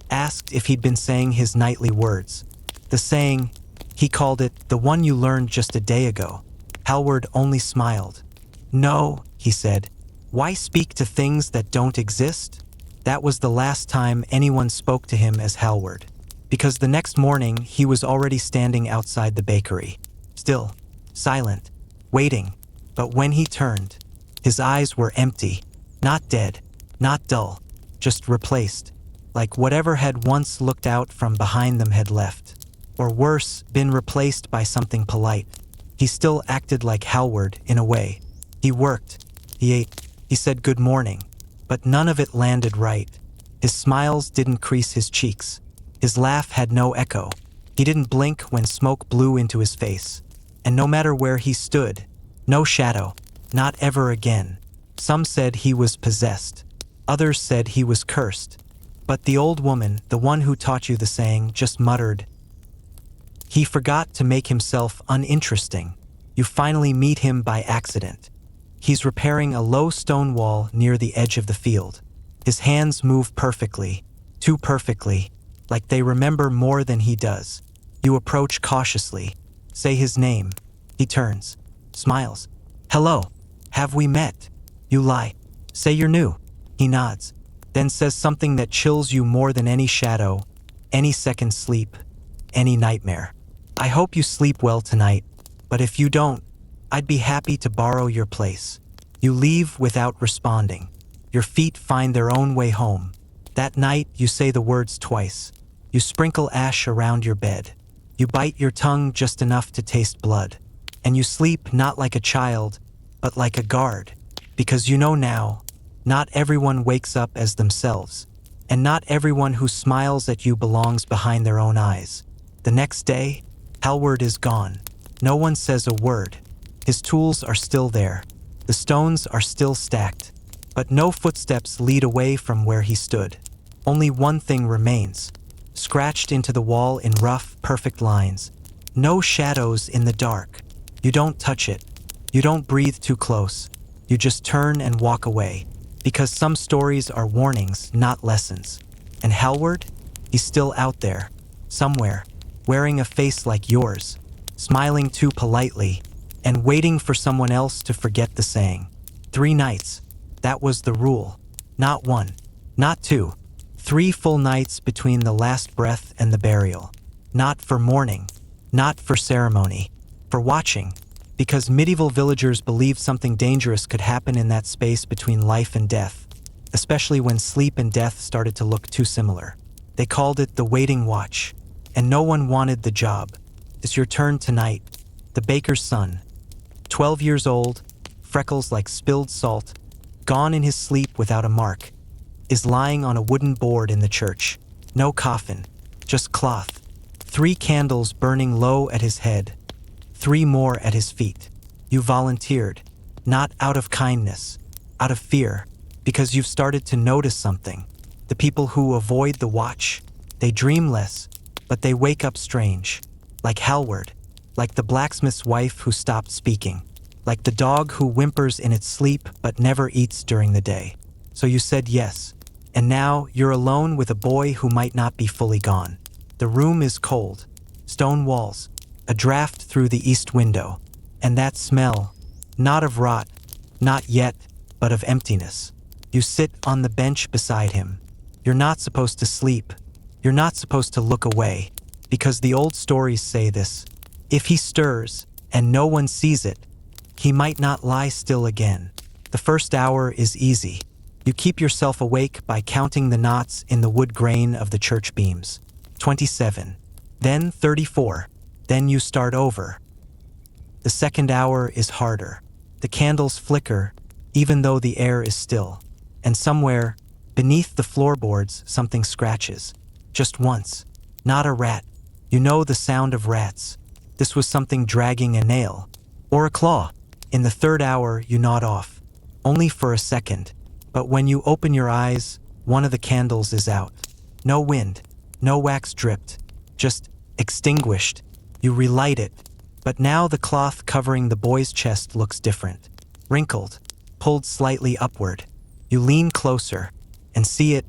[SPEAKER 1] asked if he'd been saying his nightly words. The saying, he called it, the one you learned just a day ago. Hallward only smiled. No, he said. Why speak to things that don't exist? That was the last time anyone spoke to him as Hallward, because the next morning he was already standing outside the bakery, still, silent, waiting. But when he turned, his eyes were empty, not dead, not dull, just replaced, like whatever had once looked out from behind them had left, or worse, been replaced by something polite. He still acted like Hallward in a way. He worked, he ate, he said good morning, but none of it landed right. His smiles didn't crease his cheeks. His laugh had no echo. He didn't blink when smoke blew into his face. And no matter where he stood, no shadow, not ever again. Some said he was possessed. Others said he was cursed. But the old woman, the one who taught you the saying, just muttered, "He forgot to make himself uninteresting. You finally meet him by accident. He's repairing a low stone wall near the edge of the field. His hands move perfectly, too perfectly, like they remember more than he does. You approach cautiously, say his name. He turns, smiles. Hello, have we met? You lie. Say you're new. He nods, then says something that chills you more than any shadow, any second sleep, any nightmare. I hope you sleep well tonight, but if you don't, I'd be happy to borrow your place." You leave without responding. Your feet find their own way home. That night, you say the words twice. You sprinkle ash around your bed. You bite your tongue just enough to taste blood. And you sleep not like a child, but like a guard. Because you know now, not everyone wakes up as themselves. And not everyone who smiles at you belongs behind their own eyes. The next day, Hallward is gone. No one says a word. His tools are still there. The stones are still stacked. But no footsteps lead away from where he stood. Only one thing remains, scratched into the wall in rough, perfect lines. No shadows in the dark. You don't touch it. You don't breathe too close. You just turn and walk away. Because some stories are warnings, not lessons. And Hallward? He's still out there, somewhere, wearing a face like yours, smiling too politely, and waiting for someone else to forget the saying. 3 nights. That was the rule. Not 1, not 2. 3 full nights between the last breath and the burial. Not for mourning, not for ceremony, for watching. Because medieval villagers believed something dangerous could happen in that space between life and death, especially when sleep and death started to look too similar. They called it the waiting watch, and no one wanted the job. It's your turn tonight. The baker's son, 12 years old, freckles like spilled salt, gone in his sleep without a mark, is lying on a wooden board in the church. No coffin, just cloth. 3 candles burning low at his head, 3 more at his feet. You volunteered, not out of kindness, out of fear, because you've started to notice something. The people who avoid the watch, they dream less, but they wake up strange. Like Hallward, like the blacksmith's wife who stopped speaking, like the dog who whimpers in its sleep but never eats during the day. So you said yes, and now you're alone with a boy who might not be fully gone. The room is cold, stone walls, a draft through the east window, and that smell, not of rot, not yet, but of emptiness. You sit on the bench beside him. You're not supposed to sleep. You're not supposed to look away, because the old stories say this. If he stirs, and no one sees it, he might not lie still again. The first hour is easy. You keep yourself awake by counting the knots in the wood grain of the church beams. 27. Then 34. Then you start over. The second hour is harder. The candles flicker, even though the air is still. And somewhere, beneath the floorboards, something scratches. Just once. Not a rat. You know the sound of rats. This was something dragging a nail. Or a claw. In the third hour, you nod off. Only for a second. But when you open your eyes, one of the candles is out. No wind. No wax dripped. Just extinguished. You relight it. But now the cloth covering the boy's chest looks different. Wrinkled. Pulled slightly upward. You lean closer and see it.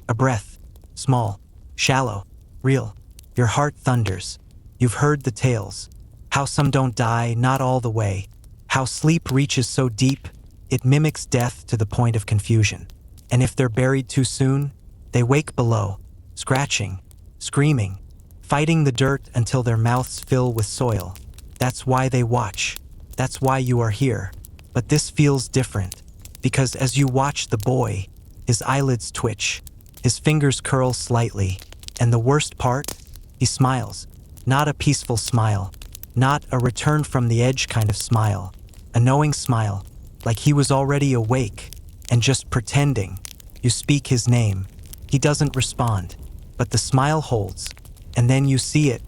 [SPEAKER 1] A breath. Small. Shallow. Real. Your heart thunders. You've heard the tales. How some don't die, not all the way. How sleep reaches so deep, it mimics death to the point of confusion. And if they're buried too soon, they wake below, scratching, screaming, fighting the dirt until their mouths fill with soil. That's why they watch. That's why you are here. But this feels different, because as you watch the boy, his eyelids twitch, his fingers curl slightly, and the worst part, he smiles. Not a peaceful smile, not a return from the edge kind of smile, a knowing smile, like he was already awake and just pretending. You speak his name. He doesn't respond, but the smile holds, and then you see it,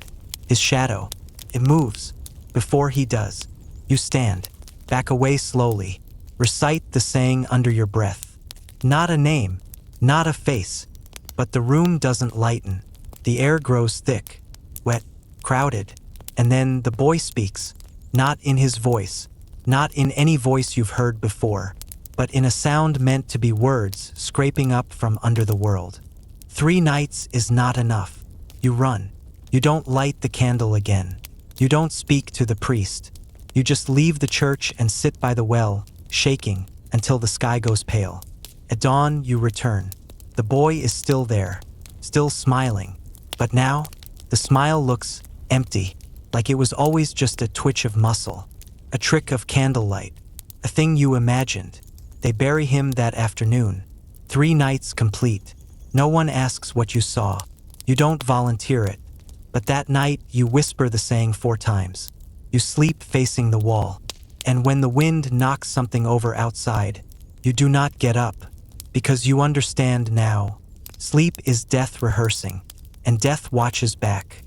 [SPEAKER 1] his shadow. It moves. Before he does, you stand, back away slowly, recite the saying under your breath. Not a name, not a face, but the room doesn't lighten. The air grows thick, wet, crowded, and then the boy speaks, not in his voice, not in any voice you've heard before, but in a sound meant to be words scraping up from under the world. 3 nights is not enough. You run. You don't light the candle again. You don't speak to the priest. You just leave the church and sit by the well, shaking, until the sky goes pale. At dawn, you return. The boy is still there, still smiling, but now, the smile looks empty, like it was always just a twitch of muscle, a trick of candlelight, a thing you imagined. They bury him that afternoon. 3 nights complete. No one asks what you saw. You don't volunteer it. But that night, you whisper the saying 4 times. You sleep facing the wall. And when the wind knocks something over outside, you do not get up, because you understand now. Sleep is death rehearsing, and death watches back.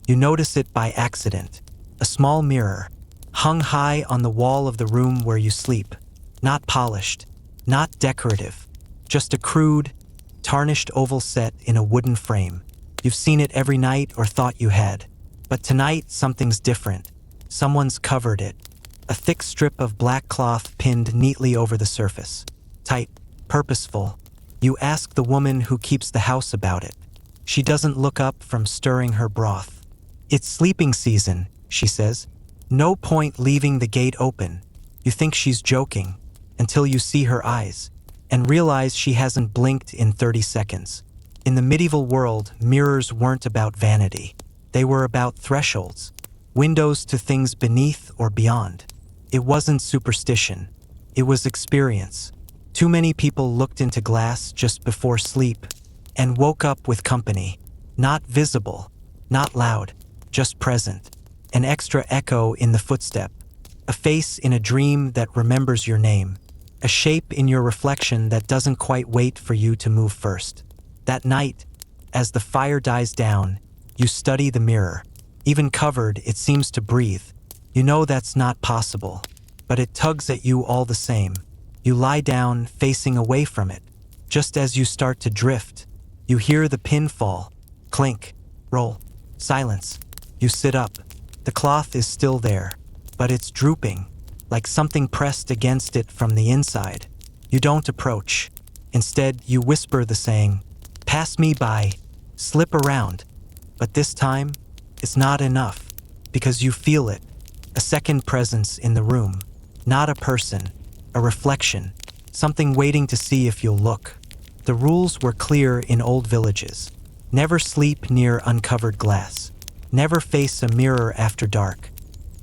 [SPEAKER 1] You notice it by accident. A small mirror, hung high on the wall of the room where you sleep. Not polished, not decorative, just a crude, tarnished oval set in a wooden frame. You've seen it every night or thought you had. But tonight, something's different. Someone's covered it. A thick strip of black cloth pinned neatly over the surface. Tight, purposeful. You ask the woman who keeps the house about it. She doesn't look up from stirring her broth. It's sleeping season, she says. No point leaving the gate open. You think she's joking, until you see her eyes, and realize she hasn't blinked in 30 seconds. In the medieval world, mirrors weren't about vanity. They were about thresholds, windows to things beneath or beyond. It wasn't superstition. It was experience. Too many people looked into glass just before sleep and woke up with company. Not visible, not loud, just present. An extra echo in the footstep. A face in a dream that remembers your name. A shape in your reflection that doesn't quite wait for you to move first. That night, as the fire dies down, you study the mirror. Even covered, it seems to breathe. You know that's not possible, but it tugs at you all the same. You lie down, facing away from it. Just as you start to drift, you hear the pin fall, clink, roll, silence. You sit up. The cloth is still there, but it's drooping, like something pressed against it from the inside. You don't approach. Instead, you whisper the saying, "Pass me by," slip around. But this time, it's not enough, because you feel it. A second presence in the room. Not a person, a reflection, something waiting to see if you'll look. The rules were clear in old villages. Never sleep near uncovered glass. Never face a mirror after dark.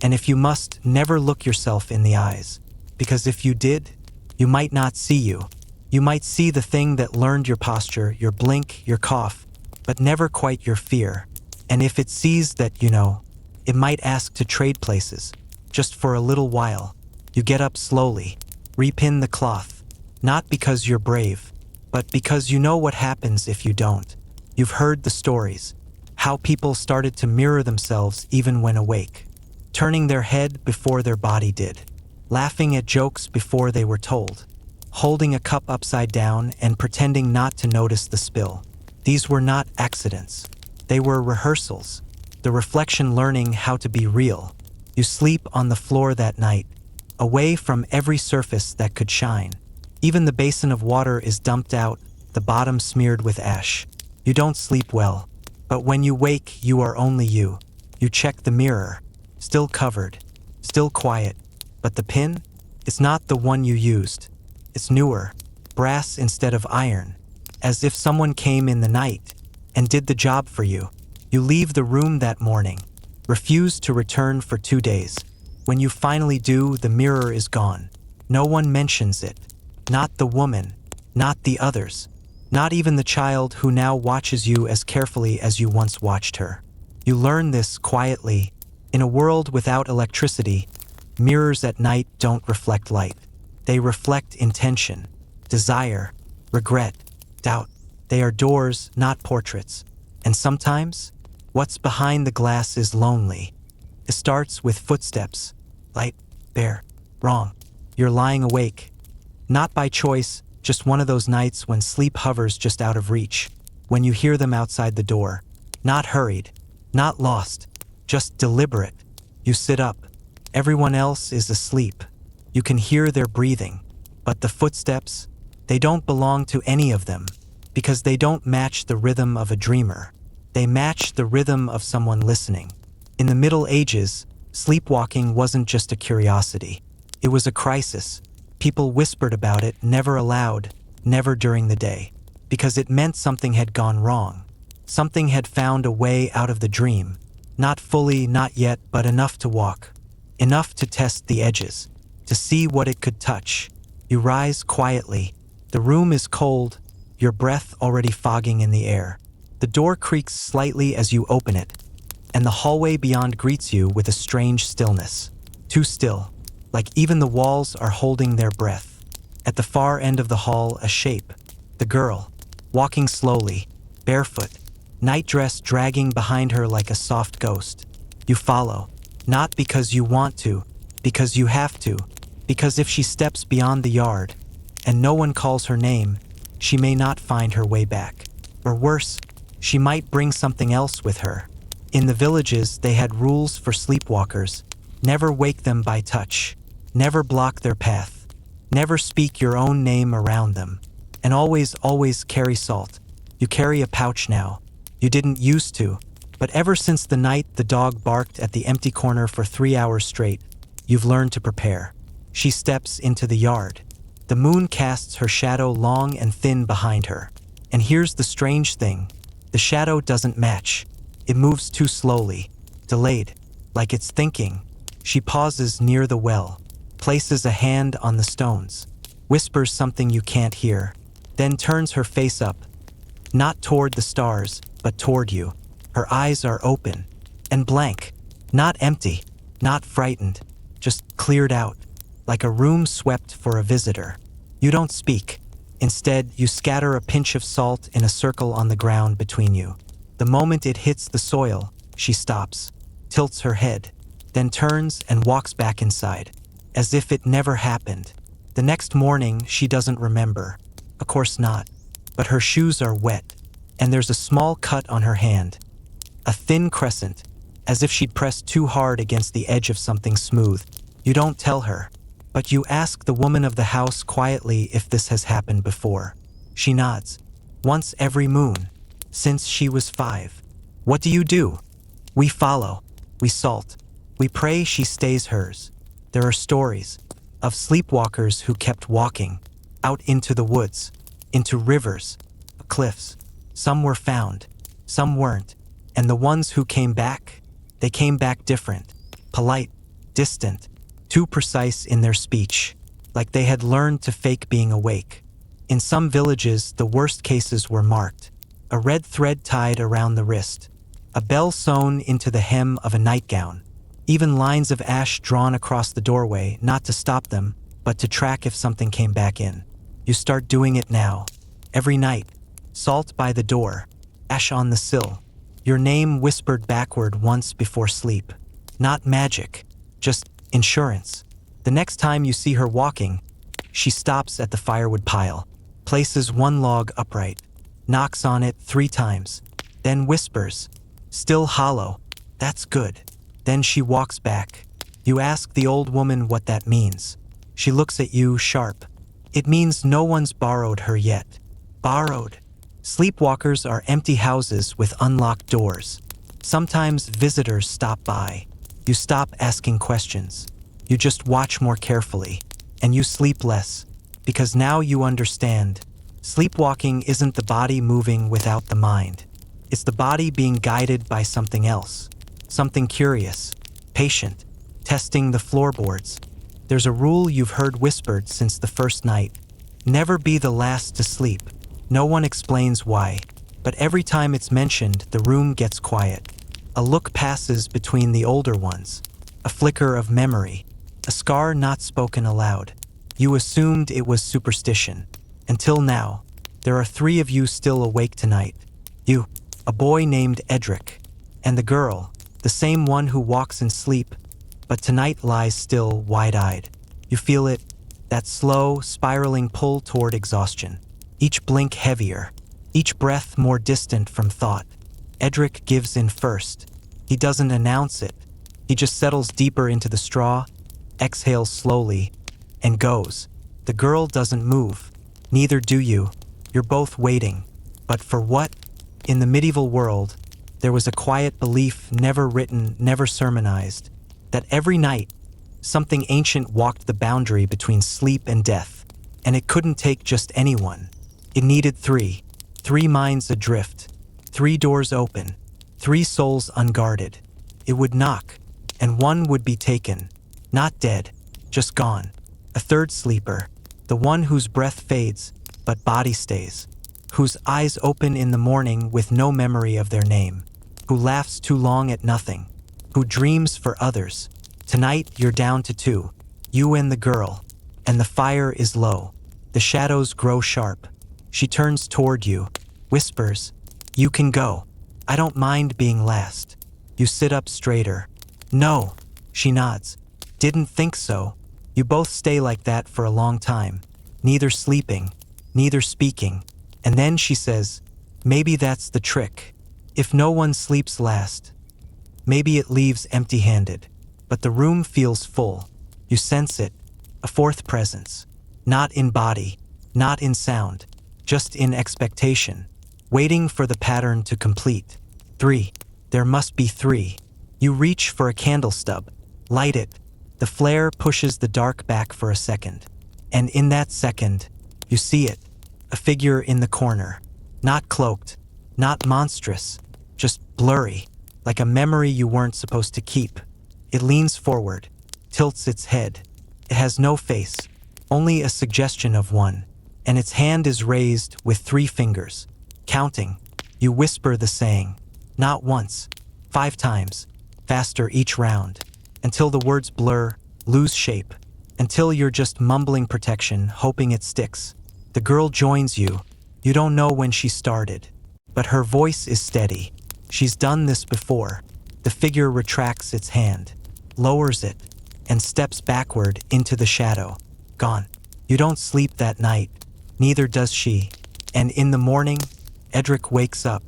[SPEAKER 1] And if you must, never look yourself in the eyes. Because if you did, you might not see you. You might see the thing that learned your posture, your blink, your cough, but never quite your fear. And if it sees that, it might ask to trade places, just for a little while. You get up slowly, repin the cloth, not because you're brave, but because you know what happens if you don't. You've heard the stories, how people started to mirror themselves even when awake, turning their head before their body did, laughing at jokes before they were told, holding a cup upside down and pretending not to notice the spill. These were not accidents. They were rehearsals, the reflection learning how to be real. You sleep on the floor that night, away from every surface that could shine. Even the basin of water is dumped out, the bottom smeared with ash. You don't sleep well, but when you wake, you are only you. You check the mirror, still covered, still quiet, but the pin? It's not the one you used. It's newer, brass instead of iron, as if someone came in the night and did the job for you. You leave the room that morning, refuse to return for 2 days. When you finally do, the mirror is gone. No one mentions it. Not the woman, not the others, not even the child who now watches you as carefully as you once watched her. You learn this quietly. In a world without electricity, mirrors at night don't reflect light. They reflect intention, desire, regret, doubt. They are doors, not portraits. And sometimes, what's behind the glass is lonely. It starts with footsteps. Light, bare, wrong. You're lying awake. Not by choice, just one of those nights when sleep hovers just out of reach. When you hear them outside the door. Not hurried, not lost, just deliberate. You sit up. Everyone else is asleep. You can hear their breathing. But the footsteps, they don't belong to any of them, because they don't match the rhythm of a dreamer. They match the rhythm of someone listening. In the Middle Ages, sleepwalking wasn't just a curiosity. It was a crisis. People whispered about it, never aloud, never during the day, because it meant something had gone wrong. Something had found a way out of the dream. Not fully, not yet, but enough to walk. Enough to test the edges, to see what it could touch. You rise quietly. The room is cold, your breath already fogging in the air. The door creaks slightly as you open it, and the hallway beyond greets you with a strange stillness. Too still, like even the walls are holding their breath. At the far end of the hall, a shape. The girl, walking slowly, barefoot, night dress dragging behind her like a soft ghost. You follow, not because you want to, because you have to, because if she steps beyond the yard, and no one calls her name, she may not find her way back. Or worse, she might bring something else with her. In the villages, they had rules for sleepwalkers. Never wake them by touch. Never block their path. Never speak your own name around them. And always, always carry salt. You carry a pouch now. You didn't used to, but ever since the night the dog barked at the empty corner for 3 hours straight, you've learned to prepare. She steps into the yard. The moon casts her shadow long and thin behind her. And here's the strange thing. The shadow doesn't match. It moves too slowly, delayed, like it's thinking. She pauses near the well, places a hand on the stones, whispers something you can't hear, then turns her face up, not toward the stars, but toward you. Her eyes are open and blank, not empty, not frightened, just cleared out, like a room swept for a visitor. You don't speak. Instead, you scatter a pinch of salt in a circle on the ground between you. The moment it hits the soil, she stops, tilts her head, then turns and walks back inside, as if it never happened. The next morning, she doesn't remember. Of course not. But her shoes are wet, and there's a small cut on her hand. A thin crescent, as if she'd pressed too hard against the edge of something smooth. You don't tell her, but you ask the woman of the house quietly if this has happened before. She nods. Once every moon, since she was 5. What do? We follow. We salt. We pray she stays hers. There are stories of sleepwalkers who kept walking, out into the woods, into rivers, cliffs. Some were found, some weren't. And the ones who came back, they came back different, polite, distant, too precise in their speech, like they had learned to fake being awake. In some villages, the worst cases were marked. A red thread tied around the wrist, a bell sewn into the hem of a nightgown, even lines of ash drawn across the doorway, not to stop them, but to track if something came back in. You start doing it now. Every night. Salt by the door, ash on the sill. Your name whispered backward once before sleep. Not magic, just insurance. The next time you see her walking, she stops at the firewood pile, places one log upright, knocks on it 3 times, then whispers, still hollow, "That's good." Then she walks back. You ask the old woman what that means. She looks at you sharp. It means no one's borrowed her yet. Borrowed. Sleepwalkers are empty houses with unlocked doors. Sometimes visitors stop by. You stop asking questions. You just watch more carefully. And you sleep less. Because now you understand. Sleepwalking isn't the body moving without the mind. It's the body being guided by something else. Something curious, patient, testing the floorboards. There's a rule you've heard whispered since the first night. Never be the last to sleep. No one explains why, but every time it's mentioned, the room gets quiet. A look passes between the older ones, a flicker of memory, a scar not spoken aloud. You assumed it was superstition. Until now, there are 3 of you still awake tonight. You, a boy named Edric, and the girl, the same one who walks in sleep, but tonight lies still, wide-eyed. You feel it, that slow, spiraling pull toward exhaustion. Each blink heavier, each breath more distant from thought. Edric gives in first. He doesn't announce it. He just settles deeper into the straw, exhales slowly, and goes. The girl doesn't move. Neither do you. You're both waiting. But for what? In the medieval world, there was a quiet belief, never written, never sermonized, that every night, something ancient walked the boundary between sleep and death, and it couldn't take just anyone. It needed 3 minds adrift, 3 doors open, 3 souls unguarded. It would knock, and one would be taken, not dead, just gone. A 3rd sleeper, the one whose breath fades, but body stays, whose eyes open in the morning with no memory of their name, who laughs too long at nothing, who dreams for others. Tonight you're down to 2, you and the girl, and the fire is low. The shadows grow sharp. She turns toward you, whispers, "You can go. I don't mind being last." You sit up straighter. "No," she nods. "Didn't think so." You both stay like that for a long time, neither sleeping, neither speaking. And then she says, "Maybe that's the trick. If no one sleeps last, maybe it leaves empty-handed." But the room feels full. You sense it, a 4th presence. Not in body, not in sound, just in expectation, waiting for the pattern to complete. 3. There must be 3. You reach for a candle stub, light it. The flare pushes the dark back for a second. And in that second, you see it, a figure in the corner. Not cloaked, not monstrous, just blurry, like a memory you weren't supposed to keep. It leans forward, tilts its head. It has no face, only a suggestion of one, and its hand is raised with 3 fingers. Counting, you whisper the saying, not once, 5 times, faster each round, until the words blur, lose shape, until you're just mumbling protection, hoping it sticks. The girl joins you. You don't know when she started, but her voice is steady. She's done this before. The figure retracts its hand, lowers it, and steps backward into the shadow. Gone. You don't sleep that night. Neither does she. And in the morning, Edric wakes up.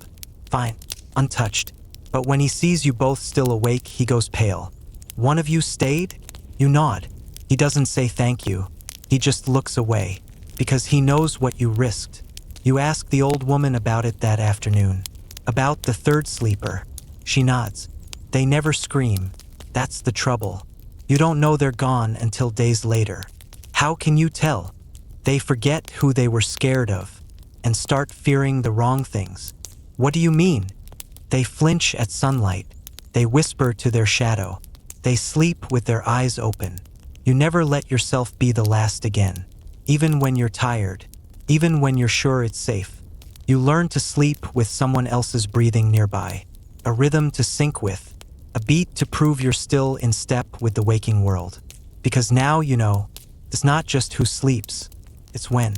[SPEAKER 1] Fine, untouched. But when he sees you both still awake, he goes pale. One of you stayed? You nod. He doesn't say thank you. He just looks away, because he knows what you risked. You ask the old woman about it that afternoon. About the 3rd sleeper. She nods. They never scream. That's the trouble. You don't know they're gone until days later. How can you tell? They forget who they were scared of and start fearing the wrong things. What do you mean? They flinch at sunlight. They whisper to their shadow. They sleep with their eyes open. You never let yourself be the last again. Even when you're tired, even when you're sure it's safe. You learn to sleep with someone else's breathing nearby, a rhythm to sync with, a beat to prove you're still in step with the waking world. Because now you know, it's not just who sleeps, it's when.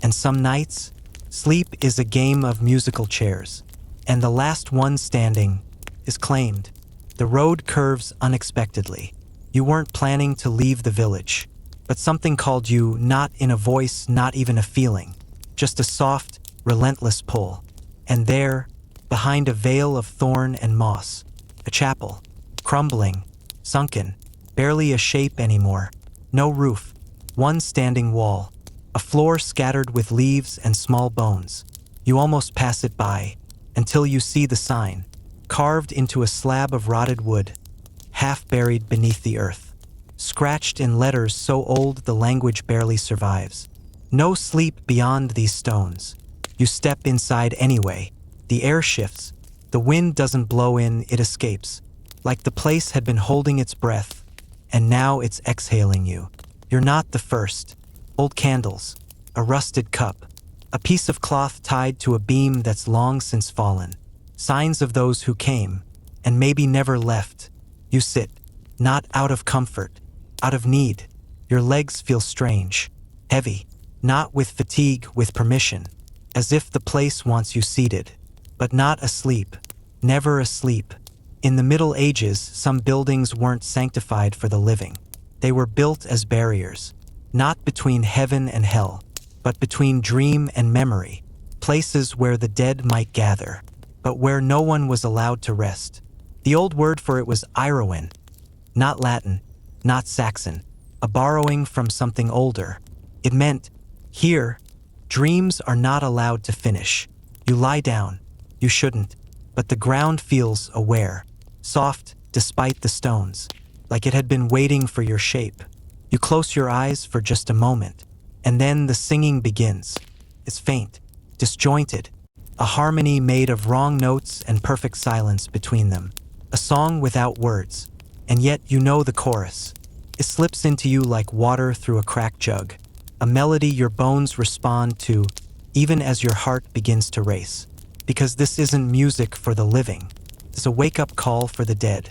[SPEAKER 1] And some nights, sleep is a game of musical chairs, and the last one standing is claimed. The road curves unexpectedly. You weren't planning to leave the village, but something called you, not in a voice, not even a feeling, just a soft, relentless pull. And there, behind a veil of thorn and moss, a chapel, crumbling, sunken, barely a shape anymore, no roof, one standing wall, a floor scattered with leaves and small bones. You almost pass it by, until you see the sign, carved into a slab of rotted wood, half buried beneath the earth, scratched in letters so old the language barely survives. No sleep beyond these stones. You step inside anyway. The air shifts. The wind doesn't blow in, it escapes. Like the place had been holding its breath, and now it's exhaling you. You're not the first. Old candles, a rusted cup, a piece of cloth tied to a beam that's long since fallen. Signs of those who came, and maybe never left. You sit, not out of comfort, out of need. Your legs feel strange, heavy, not with fatigue, with permission, as if the place wants you seated, but not asleep, never asleep. In the Middle Ages, some buildings weren't sanctified for the living. They were built as barriers, not between heaven and hell, but between dream and memory, places where the dead might gather, but where no one was allowed to rest. The old word for it was Iroin, not Latin, not Saxon, a borrowing from something older. It meant, here, dreams are not allowed to finish. You lie down, you shouldn't, but the ground feels aware, soft despite the stones, like it had been waiting for your shape. You close your eyes for just a moment, and then the singing begins. It's faint, disjointed, a harmony made of wrong notes and perfect silence between them. A song without words, and yet you know the chorus. It slips into you like water through a cracked jug, a melody your bones respond to, even as your heart begins to race. Because this isn't music for the living, it's a wake-up call for the dead.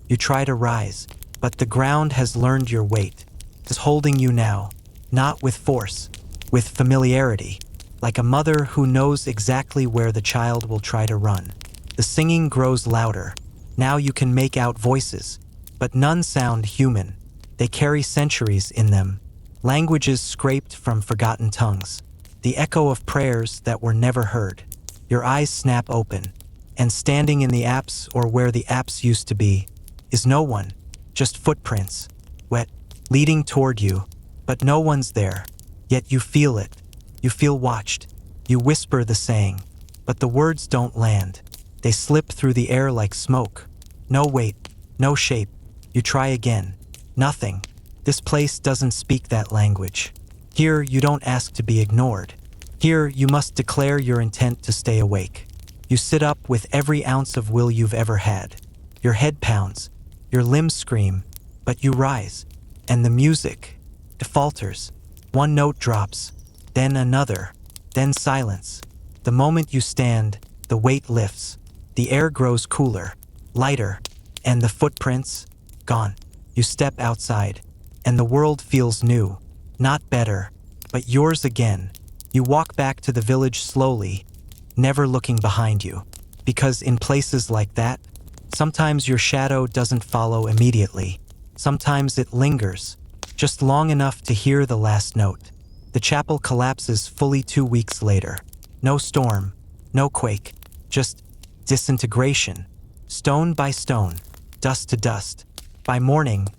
[SPEAKER 1] You try to rise, but the ground has learned your weight. It's holding you now, not with force, with familiarity, like a mother who knows exactly where the child will try to run. The singing grows louder. Now you can make out voices, but none sound human. They carry centuries in them, languages scraped from forgotten tongues, the echo of prayers that were never heard. Your eyes snap open, and standing in the apse or where the apse used to be is no one, just footprints, wet, leading toward you, but no one's there. Yet you feel it. You feel watched. You whisper the saying, but the words don't land. They slip through the air like smoke. No weight, no shape. You try again. Nothing. This place doesn't speak that language. Here you don't ask to be ignored. Here you must declare your intent to stay awake. You sit up with every ounce of will you've ever had. Your head pounds, your limbs scream, but you rise. And the music, it falters. One note drops, then another, then silence. The moment you stand, the weight lifts. The air grows cooler, lighter, and the footprints, gone. You step outside, and the world feels new. Not better, but yours again. You walk back to the village slowly, never looking behind you. Because in places like that, sometimes your shadow doesn't follow immediately. Sometimes it lingers, just long enough to hear the last note. The chapel collapses fully 2 weeks later. No storm, no quake, just disintegration. Stone by stone, dust to dust. By morning,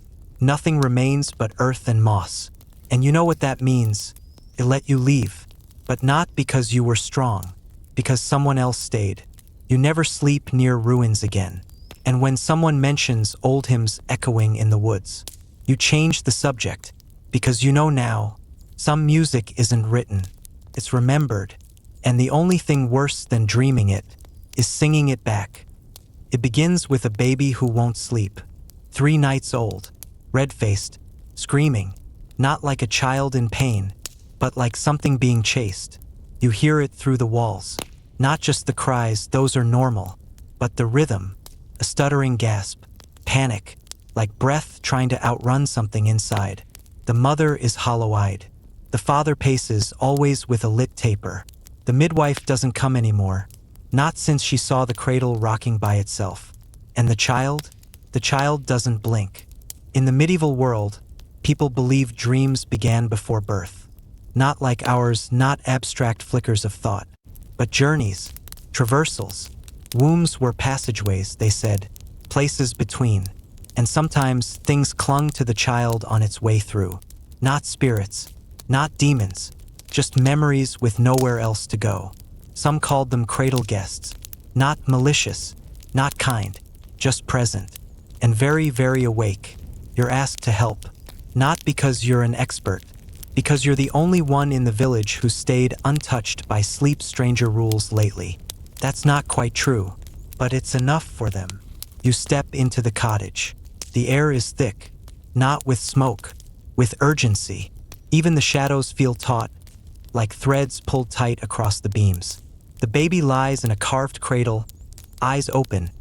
[SPEAKER 1] nothing remains but earth and moss. And you know what that means. It let you leave. But not because you were strong, because someone else stayed. You never sleep near ruins again. And when someone mentions old hymns echoing in the woods, you change the subject, because you know now, some music isn't written, it's remembered, and the only thing worse than dreaming it is singing it back. It begins with a baby who won't sleep, 3 nights old, red-faced, screaming, not like a child in pain, but like something being chased. You hear it through the walls. Not just the cries, those are normal, but the rhythm, a stuttering gasp, panic, like breath trying to outrun something inside. The mother is hollow-eyed. The father paces, always with a lit taper. The midwife doesn't come anymore, not since she saw the cradle rocking by itself. And the child? The child doesn't blink. In the medieval world, people believed dreams began before birth. Not like ours, not abstract flickers of thought, but journeys, traversals. Wombs were passageways, they said, places between. And sometimes things clung to the child on its way through. Not spirits, not demons, just memories with nowhere else to go. Some called them cradle guests. Not malicious, not kind, just present. And very, very awake. You're asked to help. Not because you're an expert, because you're the only one in the village who stayed untouched by sleep stranger rules lately. That's not quite true, but it's enough for them. You step into the cottage. The air is thick, not with smoke, with urgency. Even the shadows feel taut, like threads pulled tight across the beams. The baby lies in a carved cradle, eyes open,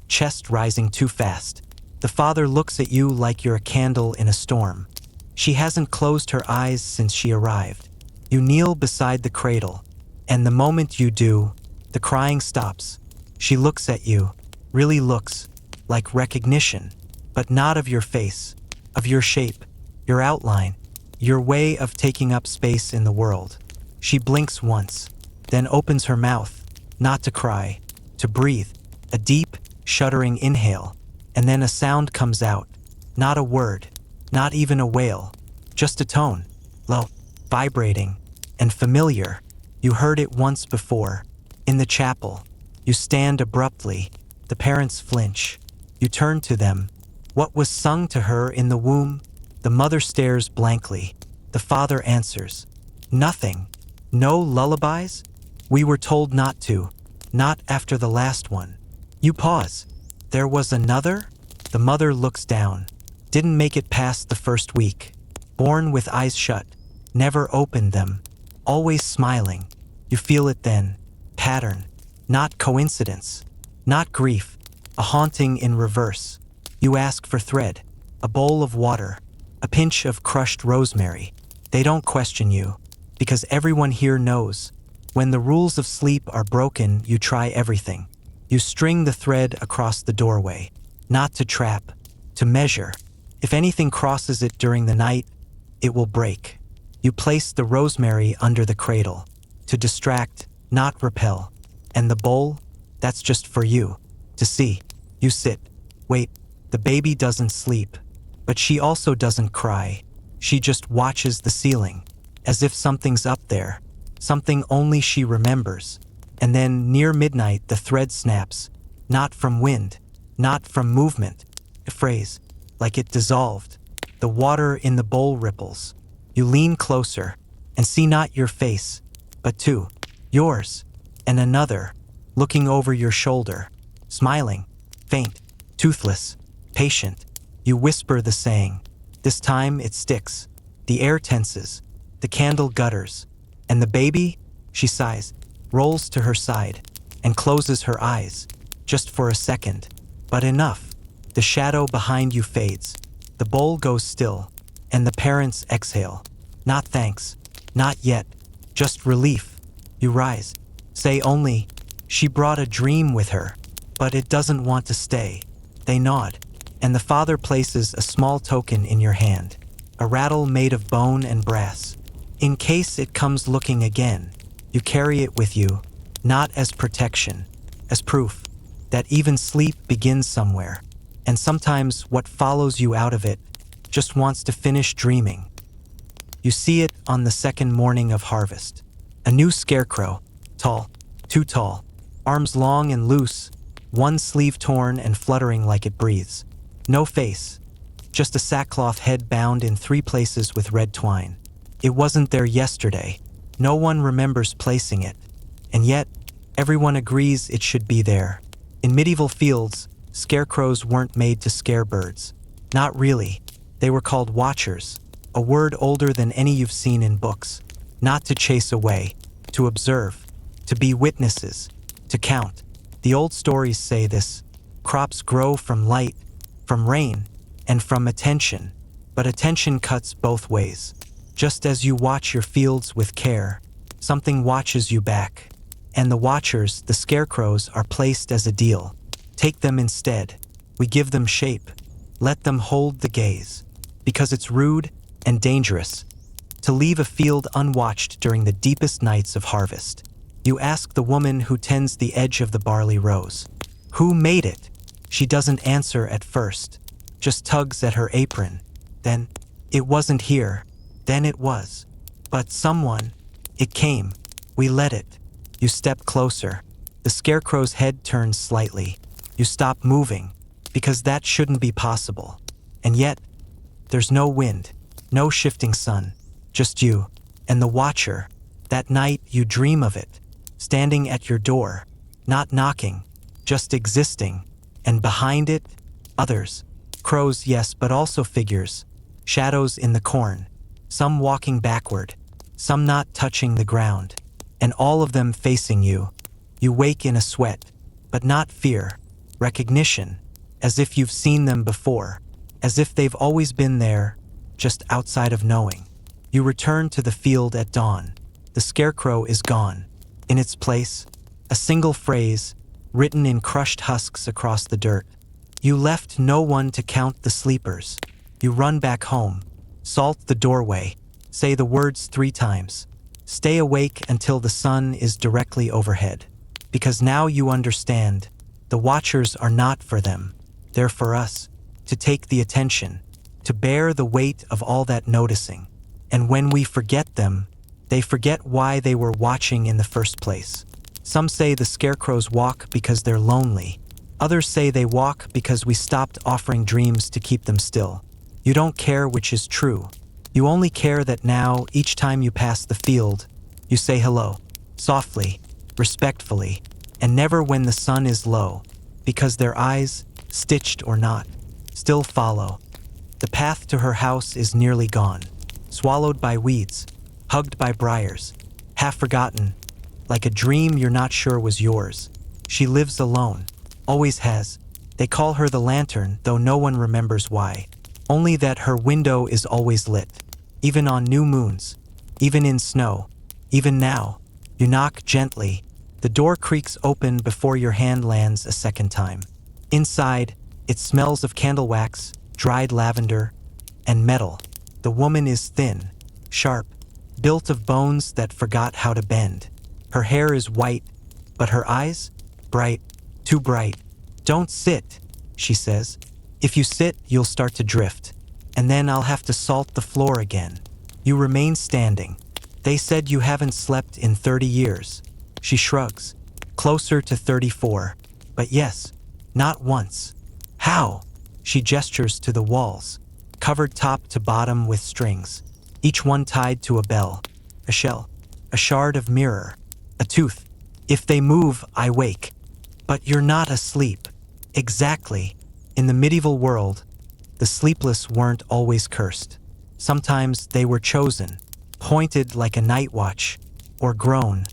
[SPEAKER 1] chest rising too fast. The father looks at you like you're a candle in a storm. She hasn't closed her eyes since she arrived. You kneel beside the cradle, and the moment you do, the crying stops. She looks at you, really looks, like recognition, but not of your face, of your shape, your outline, your way of taking up space in the world. She blinks once, then opens her mouth, not to cry, to breathe, a deep, shuddering inhale, and then a sound comes out, not a word, not even a wail, just a tone, low, vibrating, and familiar. You heard it once before, in the chapel. You stand abruptly, the parents flinch. You turn to them. What was sung to her in the womb? The mother stares blankly. The father answers, nothing. No lullabies? We were told not to, not after the last one. You pause. There was another? The mother looks down. Didn't make it past the first week. Born with eyes shut. Never opened them. Always smiling. You feel it then. Pattern. Not coincidence. Not grief. A haunting in reverse. You ask for thread. A bowl of water. A pinch of crushed rosemary. They don't question you, because everyone here knows. When the rules of sleep are broken, you try everything. You string the thread across the doorway. Not to trap, to measure. If anything crosses it during the night, it will break. You place the rosemary under the cradle, to distract, not repel. And the bowl, that's just for you, to see. You sit. Wait, the baby doesn't sleep, but she also doesn't cry. She just watches the ceiling, as if something's up there, something only she remembers. And then, near midnight, the thread snaps, not from wind, not from movement, a phrase, like it dissolved. The water in the bowl ripples. You lean closer, and see not your face, but two, yours, and another, looking over your shoulder, smiling, faint, toothless, patient. You whisper the saying. This time it sticks. The air tenses, the candle gutters, and the baby, she sighs, rolls to her side, and closes her eyes, just for a second. But enough. The shadow behind you fades. The bowl goes still, and the parents exhale. Not thanks, not yet, just relief. You rise, say only, she brought a dream with her, but it doesn't want to stay. They nod, and the father places a small token in your hand, a rattle made of bone and brass. In case it comes looking again, you carry it with you, not as protection, as proof that even sleep begins somewhere, and sometimes what follows you out of it just wants to finish dreaming. You see it on the second morning of harvest. A new scarecrow, tall, too tall, arms long and loose, one sleeve torn and fluttering like it breathes. No face, just a sackcloth head bound in 3 places with red twine. It wasn't there yesterday. No one remembers placing it, and yet everyone agrees it should be there. In medieval fields, scarecrows weren't made to scare birds. Not really. They were called watchers, a word older than any you've seen in books. not to chase away, to observe, to be witnesses, to count. The old stories say this. Crops grow from light, from rain, and from attention. But attention cuts both ways. Just as you watch your fields with care, something watches you back. And the watchers, the scarecrows, are placed as a deal. Take them instead. We give them shape. Let them hold the gaze. Because it's rude and dangerous to leave a field unwatched during the deepest nights of harvest. You ask the woman who tends the edge of the barley rows, "Who made it?" She doesn't answer at first, just tugs at her apron. Then, "It wasn't here." Then it was. But someone, it came. We let it. You step closer. The scarecrow's head turns slightly. You stop moving, because that shouldn't be possible. And yet, there's no wind, no shifting sun, just you and the watcher. That night you dream of it, standing at your door, not knocking, just existing. And behind it, others. Crows, yes, but also figures. Shadows in the corn. Some walking backward, some not touching the ground. And all of them facing you. You wake in a sweat, but not fear. Recognition, as if you've seen them before. As if they've always been there, just outside of knowing. You return to the field at dawn. The scarecrow is gone. In its place, a single phrase, written in crushed husks across the dirt. You left no one to count the sleepers. You run back home, salt the doorway, say the words 3 times. Stay awake until the sun is directly overhead. Because now you understand, the watchers are not for them. They're for us, to take the attention, to bear the weight of all that noticing. And when we forget them, they forget why they were watching in the first place. Some say the scarecrows walk because they're lonely. Others say they walk because we stopped offering dreams to keep them still. You don't care which is true. You only care that now, each time you pass the field, you say hello, softly, respectfully, and never when the sun is low, because their eyes, stitched or not, still follow. The path to her house is nearly gone, swallowed by weeds, hugged by briars, half forgotten, like a dream you're not sure was yours. She lives alone, always has. They call her the lantern, though no one remembers why. Only that her window is always lit, even on new moons, even in snow, even now. You knock gently. The door creaks open before your hand lands a second time. Inside, it smells of candle wax, dried lavender, and metal. The woman is thin, sharp, built of bones that forgot how to bend. Her hair is white, but her eyes? Bright, too bright. "Don't sit," she says. "If you sit, you'll start to drift, and then I'll have to salt the floor again." You remain standing. "They said you haven't slept in 30 years. She shrugs. "Closer to 34. But yes, not once." "How?" She gestures to the walls, covered top to bottom with strings, each one tied to a bell, a shell, a shard of mirror, a tooth. "If they move, I wake." "But you're not asleep." "Exactly. In the medieval world, the sleepless weren't always cursed. Sometimes they were chosen, pointed like a night watch, or grown,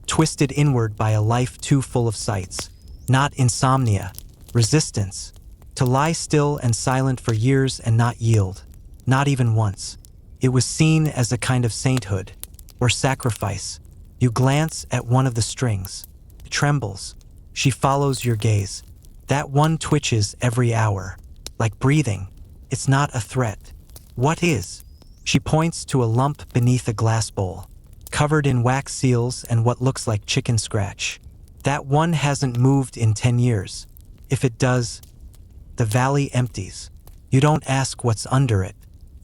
[SPEAKER 1] twisted inward by a life too full of sights. Not insomnia, resistance. To lie still and silent for years and not yield, not even once. It was seen as a kind of sainthood, or sacrifice. You glance at one of the strings. It trembles. She follows your gaze. That one twitches every hour, like breathing. It's not a threat. "What is?" She points to a lump beneath a glass bowl, covered in wax seals and what looks like chicken scratch. "That one hasn't moved in 10 years. If it does, the valley empties. You don't ask what's under it.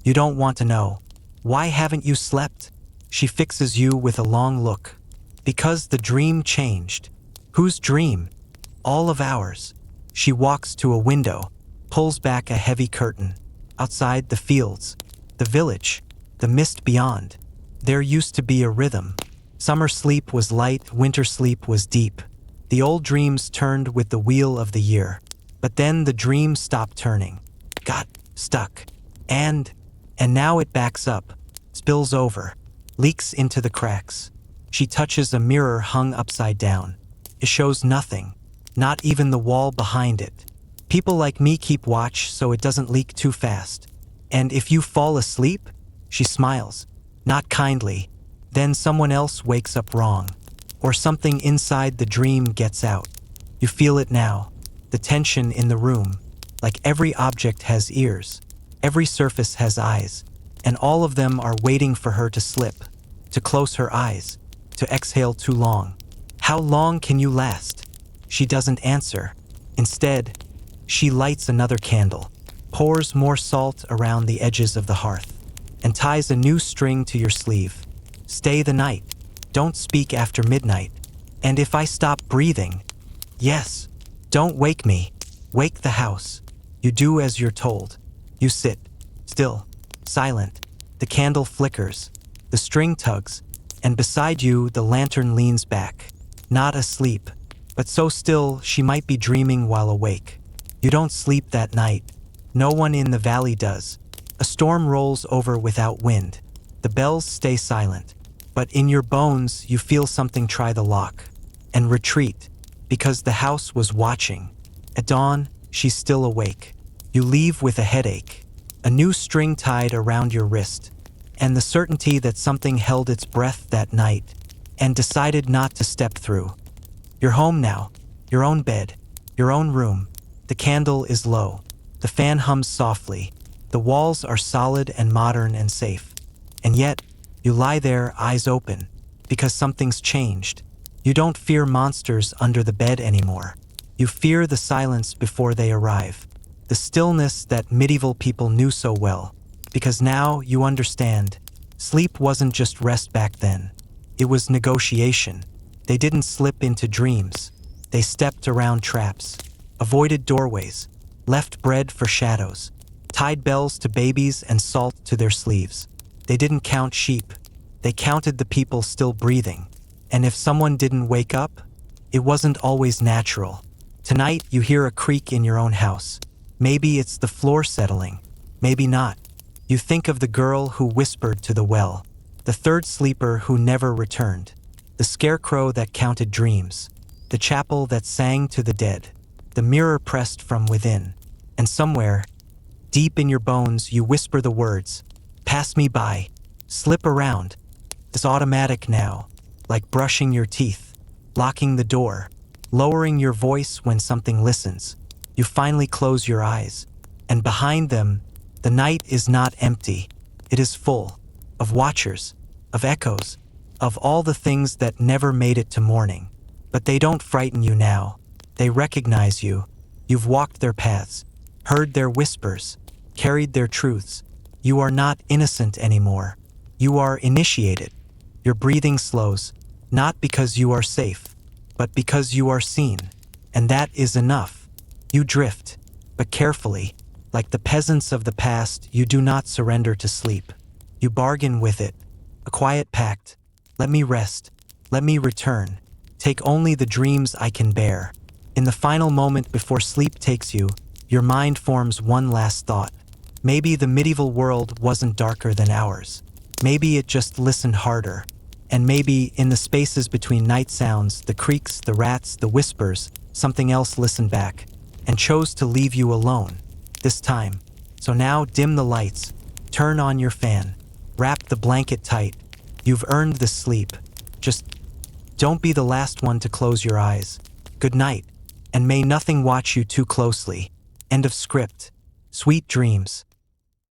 [SPEAKER 1] You don't want to know. Why haven't you slept?" She fixes you with a long look. "Because the dream changed." "Whose dream?" "All of ours." She walks to a window, pulls back a heavy curtain. Outside, the fields, the village, the mist beyond. There used to be a rhythm. Summer sleep was light, winter sleep was deep. The old dreams turned with the wheel of the year. But then the dream stopped turning, got stuck, and now it backs up, spills over, leaks into the cracks. She touches a mirror hung upside down. It shows nothing, not even the wall behind it. People like me keep watch so it doesn't leak too fast. And if you fall asleep, she smiles, not kindly. Then someone else wakes up wrong, or something inside the dream gets out. You feel it now, the tension in the room, like every object has ears, every surface has eyes, and all of them are waiting for her to slip, to close her eyes, to exhale too long. How long can you last? She doesn't answer. Instead, she lights another candle, pours more salt around the edges of the hearth, and ties a new string to your sleeve. Stay the night. Don't speak after midnight. And if I stop breathing, yes, don't wake me. Wake the house. You do as you're told. You sit, still, silent. The candle flickers, the string tugs, and beside you the lantern leans back. Not asleep, but so still she might be dreaming while awake. You don't sleep that night. No one in the valley does. A storm rolls over without wind. The bells stay silent. But in your bones you feel something try the lock and retreat, because the house was watching. At dawn, she's still awake. You leave with a headache, a new string tied around your wrist, and the certainty that something held its breath that night and decided not to step through. You're home now, your own bed, your own room. The candle is low. The fan hums softly. The walls are solid and modern and safe. And yet, you lie there, eyes open, because something's changed. You don't fear monsters under the bed anymore. You fear the silence before they arrive. The stillness that medieval people knew so well. Because now you understand, sleep wasn't just rest back then. It was negotiation. They didn't slip into dreams. They stepped around traps, avoided doorways, left bread for shadows, tied bells to babies and salt to their sleeves. They didn't count sheep. They counted the people still breathing. And if someone didn't wake up, it wasn't always natural. Tonight, you hear a creak in your own house. Maybe it's the floor settling. Maybe not. You think of the girl who whispered to the well, the third sleeper who never returned, the scarecrow that counted dreams, the chapel that sang to the dead, the mirror pressed from within. And somewhere, deep in your bones, you whisper the words, "Pass me by, slip around." It's automatic now, like brushing your teeth, locking the door, lowering your voice when something listens. You finally close your eyes, and behind them, the night is not empty. It is full of watchers, of echoes, of all the things that never made it to morning. But they don't frighten you now. They recognize you. You've walked their paths, heard their whispers, carried their truths. You are not innocent anymore. You are initiated. Your breathing slows, not because you are safe, but because you are seen. And that is enough. You drift, but carefully. Like the peasants of the past, you do not surrender to sleep. You bargain with it, a quiet pact. Let me rest. Let me return. Take only the dreams I can bear. In the final moment before sleep takes you, your mind forms one last thought. Maybe the medieval world wasn't darker than ours. Maybe it just listened harder. And maybe, in the spaces between night sounds, the creaks, the rats, the whispers, something else listened back, and chose to leave you alone, this time. So now, dim the lights, turn on your fan, wrap the blanket tight. You've earned the sleep. Just don't be the last one to close your eyes. Good night, and may nothing watch you too closely. End of script. Sweet dreams.